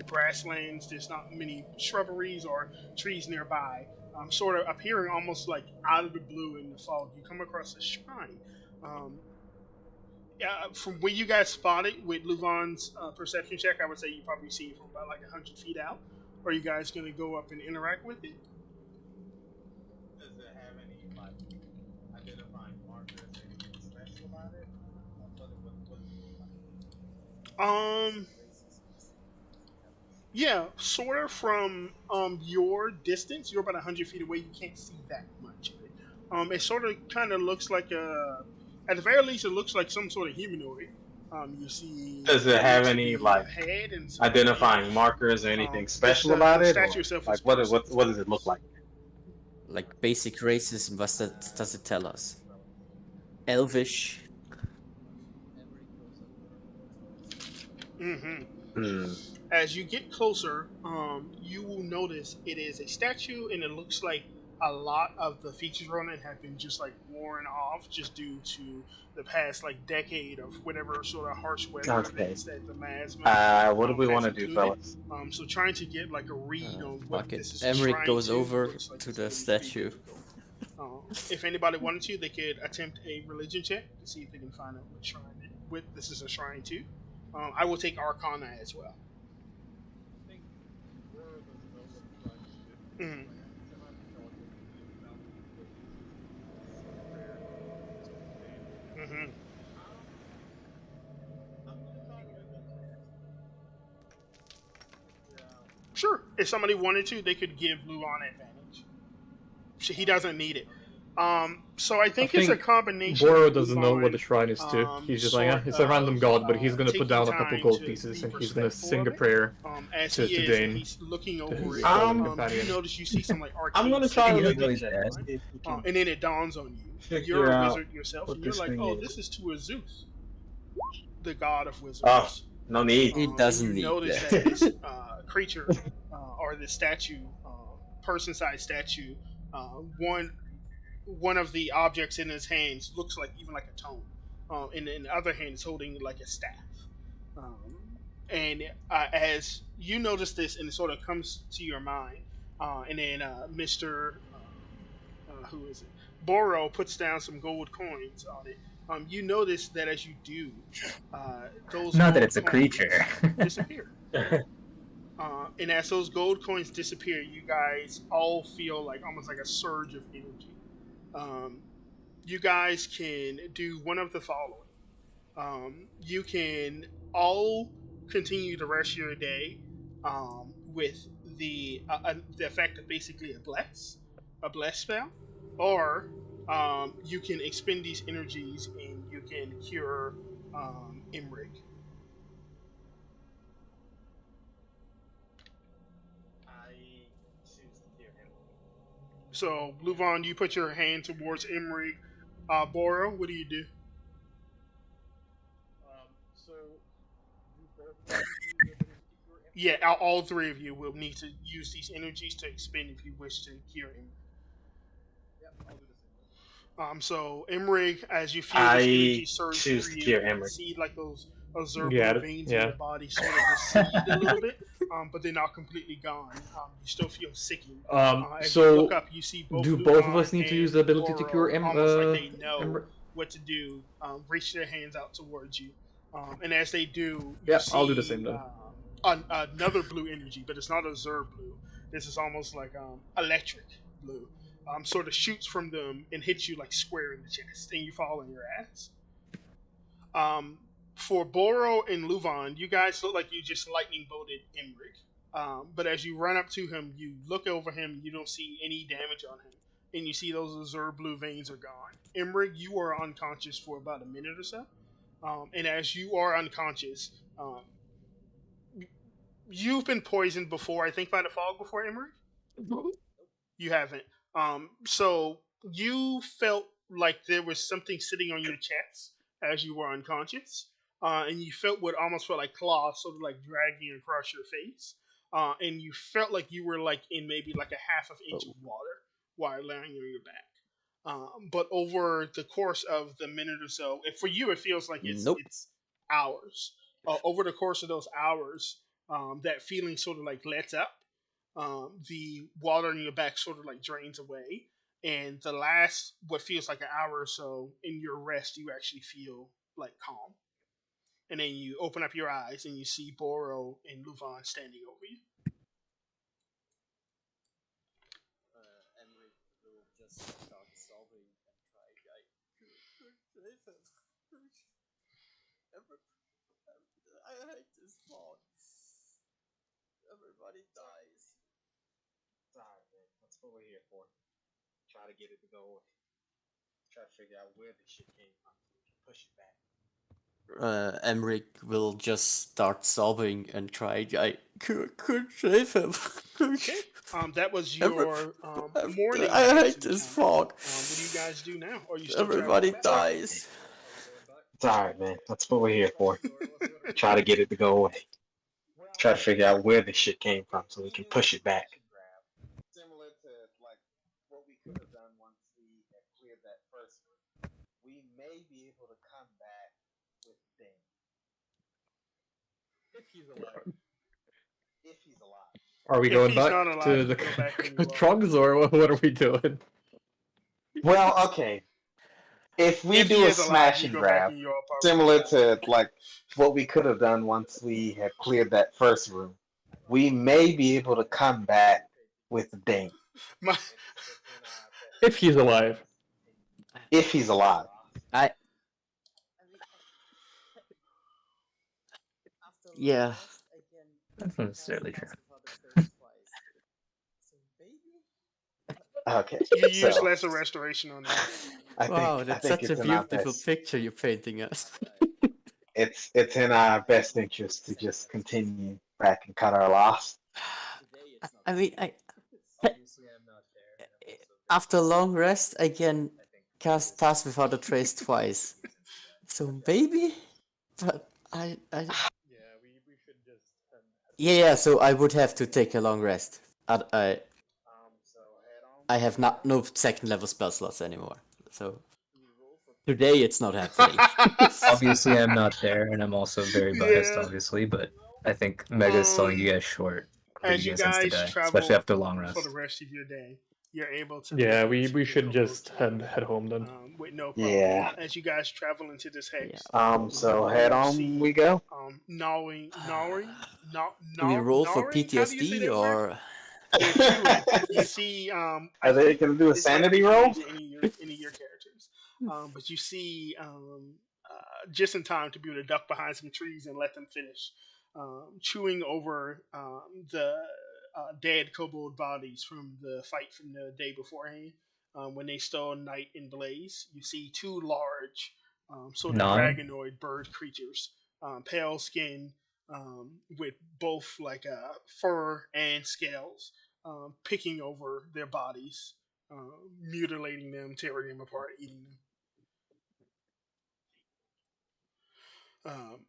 grasslands. There's not many shrubberies or trees nearby. Sort of appearing almost like out of the blue in the fog, you come across a shrine. From where you guys spotted with Luvon's perception check, I would say you probably see it from about like 100 feet out. Are you guys going to go up and interact with it? Does it have any like identifying markers, anything special about it? Yeah, sort of from your distance. You're about 100 feet away. You can't see that much of it. It sort of kind of looks like at the very least, it looks like some sort of humanoid. You see. Does it have any like head and identifying markers or anything special the about it? statue Or, itself like is what personal. does it look like? like basic racism? What does it tell us? Elvish. Mm-hmm. As you get closer, you will notice it is a statue, and it looks like a lot of the features on it have been just like worn off, just due to the past like decade of whatever sort of harsh weather Okay. events that the miasma. What do we has want to do, included. fellas? So trying to get like a read on what Fuck it. this is Emmerich trying goes to, over looks like to it's the really statue. if anybody wanted to, they could attempt a religion check to see if they can find out what shrine this is a shrine to. I will take Arcana as well. Mm-hmm. Mm-hmm. Sure. If somebody wanted to, they could give Luan advantage. He doesn't need it. So I think it's a combination. Boro of doesn't know Luan, what the shrine is to. He's just like, it's a random god, but he's gonna put down a couple gold pieces and he's gonna sing a prayer to Dane. He's looking over it. You notice you see some like arcane. I'm gonna try to Really look fast. and then it dawns on you. Figure You're a out wizard yourself, what and you're this like, thing oh, is. this is to a Zeus, the god of wizards. Oh, no need. He doesn't you need notice that. that this creature or this statue person-sized statue. One of the objects in his hands looks like even like a tome, and in the other hand is holding like a staff. Um, and as you notice this, and it sort of comes to your mind, and then Mister who is it? Boro puts down some gold coins on it. You notice that as you do, those Not that gold it's a coins creature. disappear. And as those gold coins disappear, you guys all feel like almost like a surge of energy. Um, you guys can do one of the following. You can all continue the rest of your day with the effect of basically a bless spell, or you can expend these energies and you can cure Imrig. I choose to hear him. So, Bluevon, you put your hand towards Imrig. Boro, what do you do? So you both want to use the ability to cure him? Yeah, all three of you will need to use these energies to expend if you wish to cure him. Yep, I'll do the same. So Emrig, as you feel this energy I surge choose through to you, cure you can Emrig. see like those observable Yeah, veins yeah. in your body sort of recede a little bit, but they're not completely gone. You still feel sickened. As you look So up, you see both do both of Luvon us need to and use the ability to Boro, cure almost like they know Ember? what to do. Reach their hands out towards you, and as they do, you Yeah, see I'll do the same then. Another blue energy, but it's not a Zerg blue. This is almost like electric blue. Sort of shoots from them and hits you like square in the chest, and you fall on your ass. For Boro and Luvon, you guys look like you just lightning bolted Imrig. But as you run up to him, you look over him, you don't see any damage on him, and you see those azure blue veins are gone. Imrig, you are unconscious for about a minute or so. And as you are unconscious, you've been poisoned before, I think, by the fog before, Imrig? You haven't. So you felt like there was something sitting on your chest as you were unconscious, and you felt what almost felt like claws, sort of like dragging across your face, and you felt like you were like in maybe like a half of inch of water while lying on your back. But over the course of the minute or so, and for you, it feels like Nope. it's hours. Over the course of those hours, that feeling sort of like lets up. The water in your back sort of like drains away, and the last what feels like an hour or so in your rest, you actually feel like calm, and then you open up your eyes and you see Boro and Luvon standing over you. Emmerich will just start sobbing and try. I hate this fog. Everybody dies. Sorry, man. That's what we're here for. Try to get it to go away. Try to figure out where this shit came from so we can push it back. Emric will just start sobbing and try. I could save him. Okay. That was your morning. I hate action this time. fog. What do you guys do now? Or you still Everybody traveling back? dies. It's alright, man. That's what we're here for. Try to get it to go away. Try to figure out where this shit came from so we can push it back. Similar to like what we could have done once we had cleared that first one. We may be able to come back with Dane. If he's alive. If he's alive. Are we If going he's back not alive, to you the go back and you trucks, or what are we doing? Well, okay. If we If he do a is alive, smash you and go back grab, and you all probably similar die. to like what we could have done once we had cleared that first room, we may be able to come back with Dane My, If he's alive. if he's alive. I mean, after long Yeah. rest, I can That's not necessarily cast true. Pass Without a Trace twice. So maybe Okay, you use so lesser restoration on that. Wow, I that's think such a it's in our beautiful best. picture you're painting us. It's in our best interest to just continue back and cut our loss. today it's not. I mean, Obviously, I'm not there. and I'm also after a long rest, I can cast Pass Without a Trace twice. So maybe, but I. Yeah, we should just. Yeah. So I would have to take a long rest. I I have no second level spell slots anymore. So today it's not happening. Obviously, I'm not there, and I'm also very biased, Yeah. obviously, but I think Mega is selling you guys short. What As you you guys ends guys today, travel especially after a long for the rest. rest of your day, you're able to Yeah, make it to we the should Kobold just Cave, head home then. with no problem. Yeah. As you guys travel into this hex, So head you'll on see, we go. gnawing, Do we roll for gnawing? How do you say PTSD that word? or? They're chewing. You see, Are I they think gonna do a this might be sanity roll? changed to any of your characters, but you see, just in time to be able to duck behind some trees and let them finish chewing over the dead kobold bodies from the fight from the day beforehand. When they stole Night in Blaze, you see two large, sort of Gnawing? dragonoid bird creatures, pale skin, with both like fur and scales, picking over their bodies, mutilating them, tearing them apart, eating them.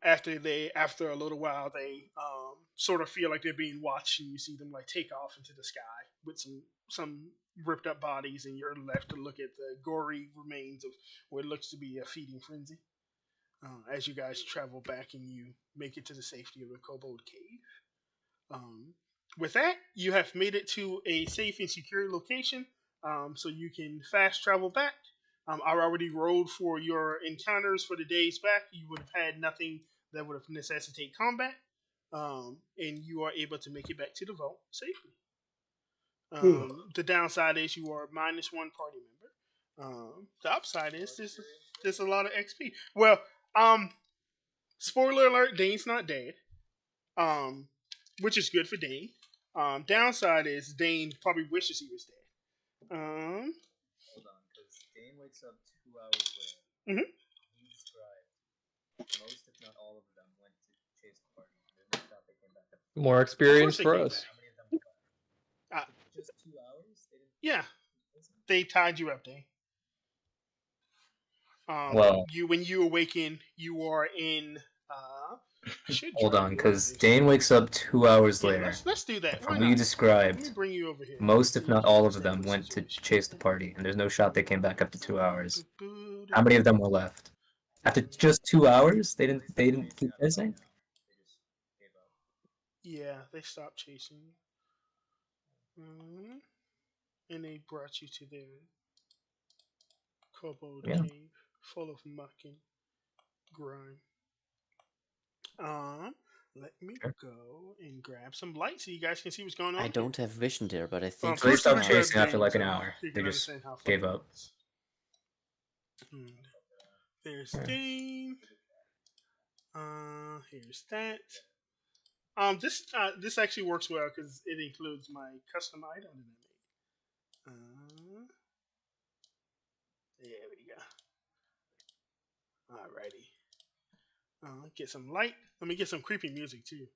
After a little while, they sort of feel like they're being watched, and you see them like take off into the sky with some ripped up bodies, and you're left to look at the gory remains of what looks to be a feeding frenzy. As you guys travel back and you make it to the safety of the Kobold Cave. Um, with that, you have made it to a safe and secure location, so you can fast travel back. I already rolled for your encounters for the days back. You would have had nothing that would have necessitated combat, and you are able to make it back to the vault safely. The downside is you are minus one party member. The upside is there's a lot of XP. Well, spoiler alert: Dane's not dead. Um, which is good for Dane. Downside is Dane probably wishes he was dead. Hold on, because Dane wakes up 2 hours later. Mhm. He described most, if not all of them, went to chase the party. They thought they came back up. More experience they for came us. back. How many of them were left? Uh, Just 2 hours? They didn't. Yeah, they tied you up, Dane. Well, when you awaken, you are in. hold on, because Dane wakes up 2 hours Yeah, later. let's do that. From Why what you not? described, Let me bring you over here. most, if not all of them, went to chase the party, and there's no shot they came back up to 2 hours. How many of them were left? After just 2 hours, they didn't keep chasing? Yeah, they stopped chasing. And they brought you to their kobold cave full of muck and grime. Let me go and grab some light so you guys can see what's going on. I don't have vision there, but I think. So they stopped Unfortunately, chasing after like an so hour. you They can just understand how gave fun it up. is. There's Dane. Here's that. This actually works well because it includes my custom item that I made. There we go. Alrighty. Get some light. Let me get some creepy music too.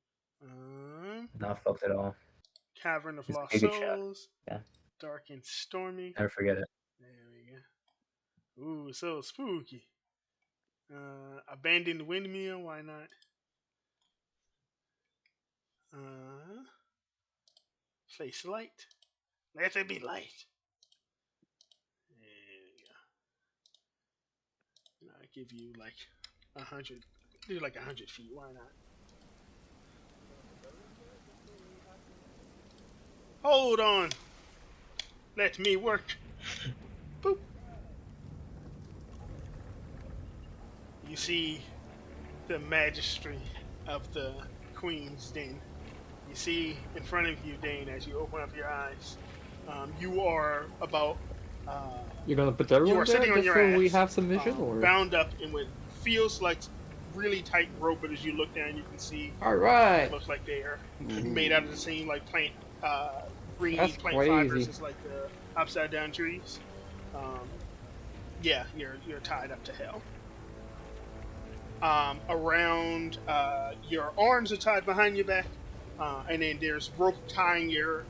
Not fucked at all. Cavern of Just Lost Giga Chat. Souls. Yeah. Dark and stormy. Never forget it. There we go. Ooh, so spooky. Abandoned windmill. Why not? Face light. Let there be light. There we go. I give you like 100. Do like 100 feet. Why not? Hold on. Let me work. Boop. You see the magistry of the Queen's Den. You see in front of you, Dane, as you open up your eyes. You are about. You're gonna put You everyone are there sitting on just your so we ass, have some vision, or? bound up in what feels like really tight rope, but as you look down, you can see All right. it looks like they are made out of the same like plant, green That's plant crazy. fibers as like the upside down trees. Yeah, you're tied up to hell. Around your arms are tied behind your back, and then there's rope tying your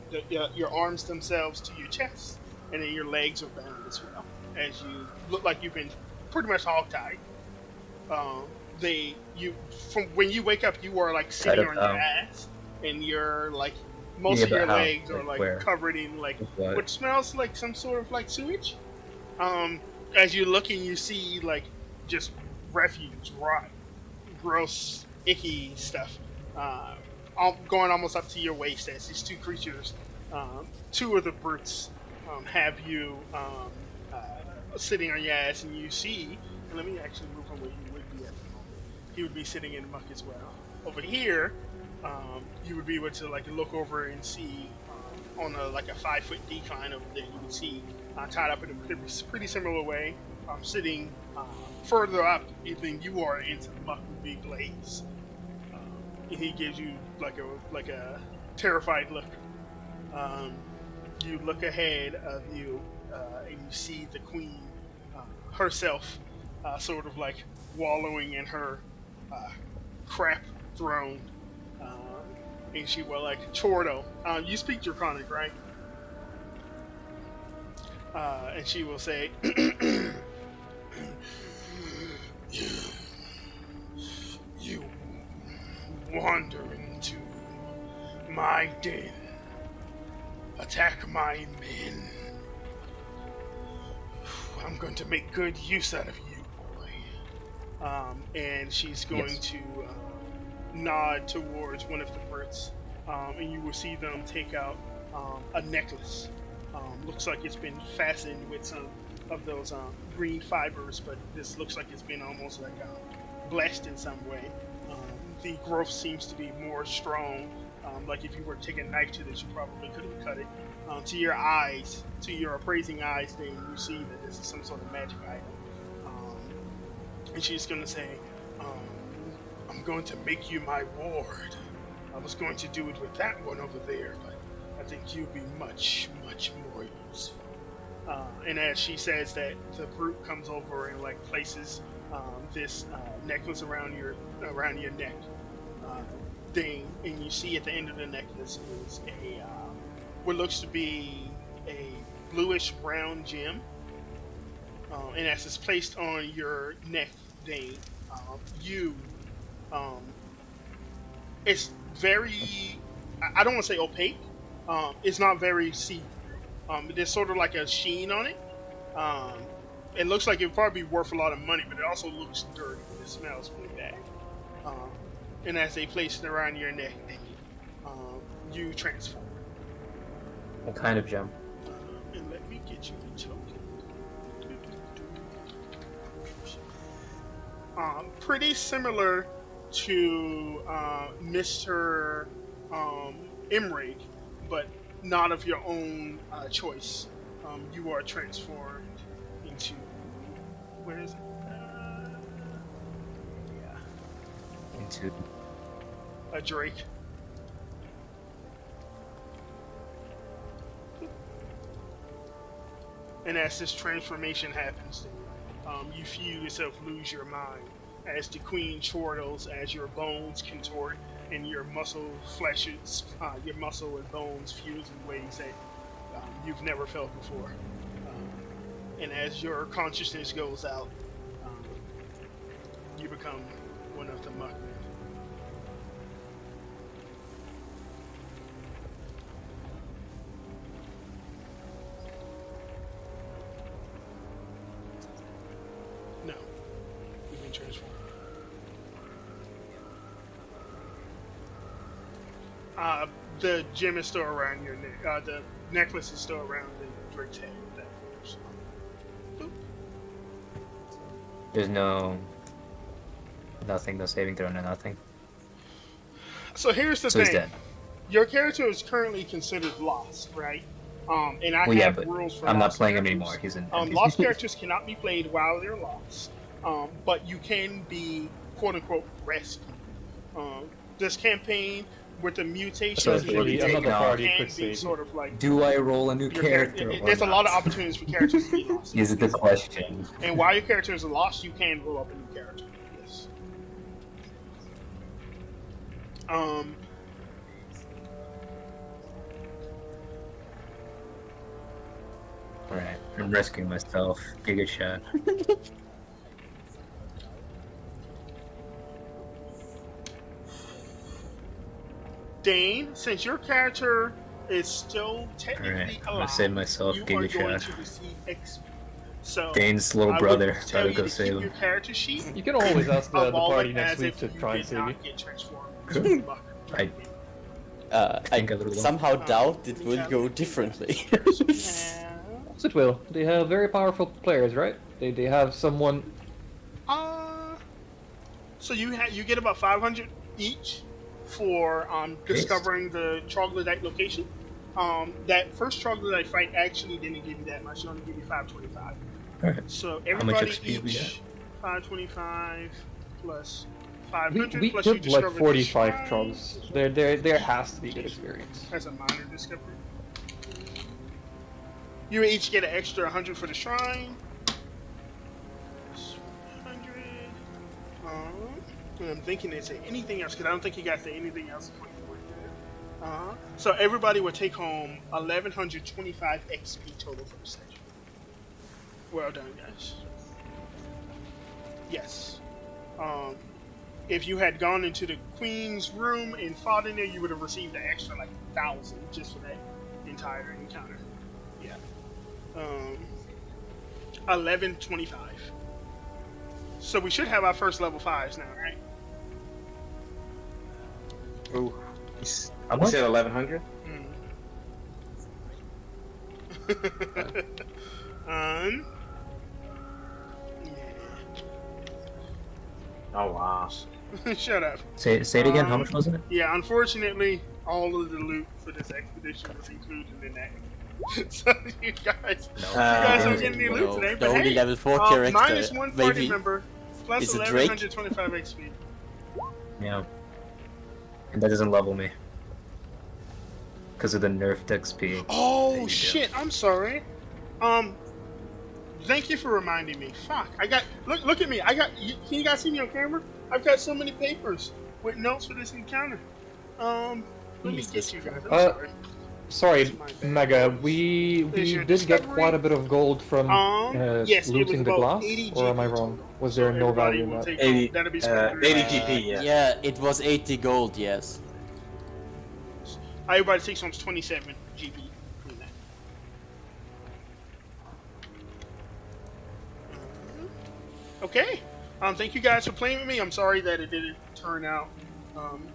arms themselves to your chest, and then your legs are bound as well. As you look like you've been pretty much hog-tied. From when you wake up, you are like sitting on your ass, and you're like most Yeah, of your but how? legs are Like, like where? covered in like What? what smells like some sort of like sewage. As you look and you see like just refuse, rot, gross, icky stuff, going almost up to your waist as these two creatures, two of the brutes, have you sitting on your ass, and you see. And let me actually move him where he would be at the moment. He would be sitting in the muck as well. Over here, you would be able to like look over and see on a like a 5-foot decline over there. You would see tied up in a pretty similar way, sitting further up than you are into the muck would be Blaze. And he gives you like a terrified look. You look ahead of you, and you see the queen herself, sort of like wallowing in her crap throne. And she will like Chordo. You speak Draconic, right? And she will say, "You wander into my den, attack my men. I'm going to make good use out of you, boy." And she's going to nod towards one of the brutes, and you will see them take out a necklace. Looks like it's been fastened with some of those green fibers, but this looks like it's been almost like blessed in some way. The growth seems to be more strong. Like if you were to take a knife to this, you probably couldn't cut it. To your eyes, to your appraising eyes, then you see that this is some sort of magic item. And she's going to say, "I'm going to make you my ward. I was going to do it with that one over there, but I think you'll be much, much more useful." And as she says that, the brute comes over and like places this necklace around your neck thing, and you see at the end of the necklace is a what looks to be a bluish brown gem, and as it's placed on your neck, Dane, it's very, I don't want to say opaque. It's not very see-through. There's sort of like a sheen on it. It looks like it would probably be worth a lot of money, but it also looks dirty. It smells really bad. And as they place it around your neck, you transform. What kind of gem? And let me get you the token. Pretty similar to Mr. Emrig, but not of your own choice. You are transformed into, where is it? Into A drake. And as this transformation happens, you feel yourself lose your mind as the queen chortles, as your bones contort and your muscle fleshes, your muscle and bones fuse in ways that you've never felt before. And as your consciousness goes out, you become one of the muckmen. No, you've been transformed. The gem is still around your neck. The necklace is still around the drake's head. That force. Boop. there's nothing, no saving throw, no nothing. So here's the So he's thing. dead. Your character is currently considered lost, right? And I Well, yeah, have but rules for I'm not lost playing him characters. anymore. He's an Lost characters cannot be played while they're lost, but you can be quote unquote rescued. This campaign with the mutations So and maybe everything another party can could be save sort of like Do I roll a new your character? There's or a lot of not? opportunities for characters to be lost. Is the question. And while your character is lost, you can roll up a new character. Yes. Alright, I'm rescuing myself. Giga shot. Dane, since your character is still technically Alright, I'm alive, gonna save myself, you give are you a going shot. to receive XP. So Dane's little I brother, would tell gotta you go to save keep him. your character sheet You can always ask the of all party it next as week if to you try and did save you. not get transformed into a bucket. I I think I would have won. somehow doubt it let me will have go it. differently. So we have, Yes, it will. They have very powerful players, right? They have someone. so you get about 500 each for discovering the troglodyte location. That first troglodyte fight actually didn't give you that much. It only gave you 525. Alright. So much everybody XP we got? each 525 plus We 500 plus killed you like discovered 45 the trogs. shrine. There has to be good experience. As a minor discovery. You each get an extra 100 for the shrine. 100. And I'm thinking they say anything else because I don't think you guys say anything else. So everybody will take home 1125 XP total for the session. Well done, guys. Yes. If you had gone into the queen's room and fought in there, you would have received an extra like 1,000 just for that entire encounter. Yeah. 1125. So we should have our first level 5s now, right? Ooh. How You much? said 1100? Oh wow. Shut up. Say it again, how much was it? Yeah, unfortunately, all of the loot for this expedition was included in that. So you guys don't get any loot No, today, the but only hey, level 4 character. minus one party maybe. member, plus Is it Drake? 1125 XP. Yeah. And that doesn't level me. Because of the nerfed XP. that Oh you shit! get. I'm sorry. Thank you for reminding me. Fuck! I got look at me. I got. Can you guys see me on camera? I've got so many papers with notes for this encounter. Let me get you guys. I'm sorry. Sorry, That's my bad. Mega. We Is your did get discovery? quite a bit of gold from Yes, it was looting the about glass, 80 or am I GP wrong? total. Was So there no everybody value in will that? take 80, home- that'll be split 80 through- GP, yeah. Yeah, it was 80 gold, yes. Everybody takes home 27 GP. in that. Okay. Thank you guys for playing with me. I'm sorry that it didn't turn out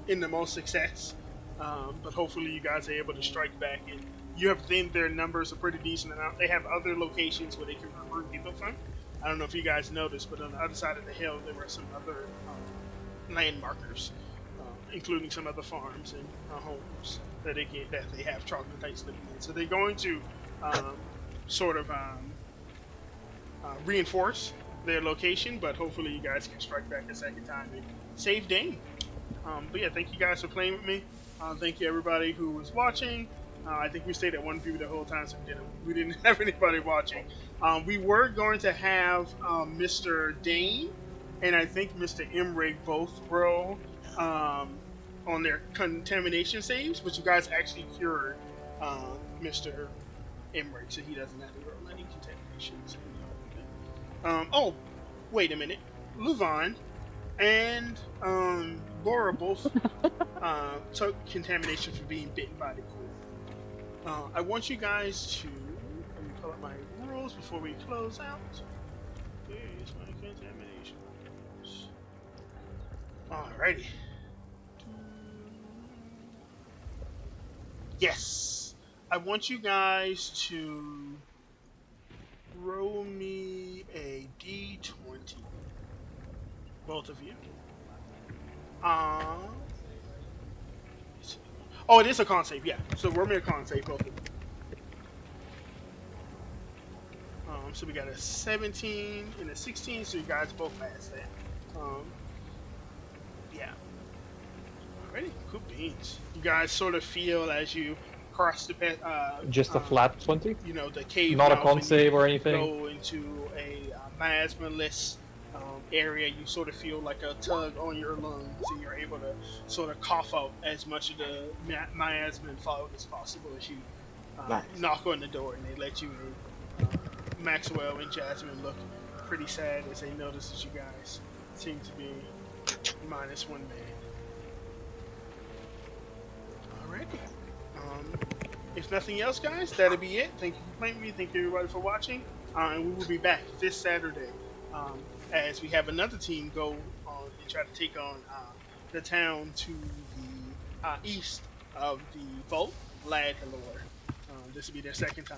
in the most success. But hopefully you guys are able to strike back, and you have thinned their numbers a pretty decent amount. They have other locations where they can recruit people from. I don't know if you guys noticed, but on the other side of the hill there were some other land markers, including some other farms and homes that they have troglodytes living in. So they're going to sort of reinforce their location, but hopefully you guys can strike back a second time and save Dane. But yeah, thank you guys for playing with me. Thank you everybody who was watching. I think we stayed at one view the whole time, so we didn't have anybody watching. We were going to have Mr. Dane and I think Mr. Emrig both roll on their contamination saves, but you guys actually cured Mr. Emrig, so he doesn't have to roll any contaminations. Oh, wait a minute. Luvan and Laura both took contamination for being bitten by the cool. I want you guys to, let me pull up my rules before we close out. Here's my contamination rules. Alrighty. Yes! I want you guys to roll me a d20. Both of you. Oh, it is a con save, yeah. So roll me a con save, both of you. So we got a 17 and a 16, so you guys both passed that. Yeah. Alrighty, cool beans. You guys sort of feel as you cross the Just a flat 20? you know, the cave Not a mouth con and you save or anything? go into a miasma-less area. You sort of feel like a tug on your lungs, and you're able to sort of cough out as much of the miasma and fog as possible as you Nice. knock on the door and they let you in. Maxwell and Jasmine look pretty sad as they notice that you guys seem to be -1 man. If nothing else, guys, that'll be it. Thank you for playing with me. Thank you everybody for watching. And we will be back this Saturday as we have another team go on and try to take on the town to the east of the vault, Ladlore. This will be their second time.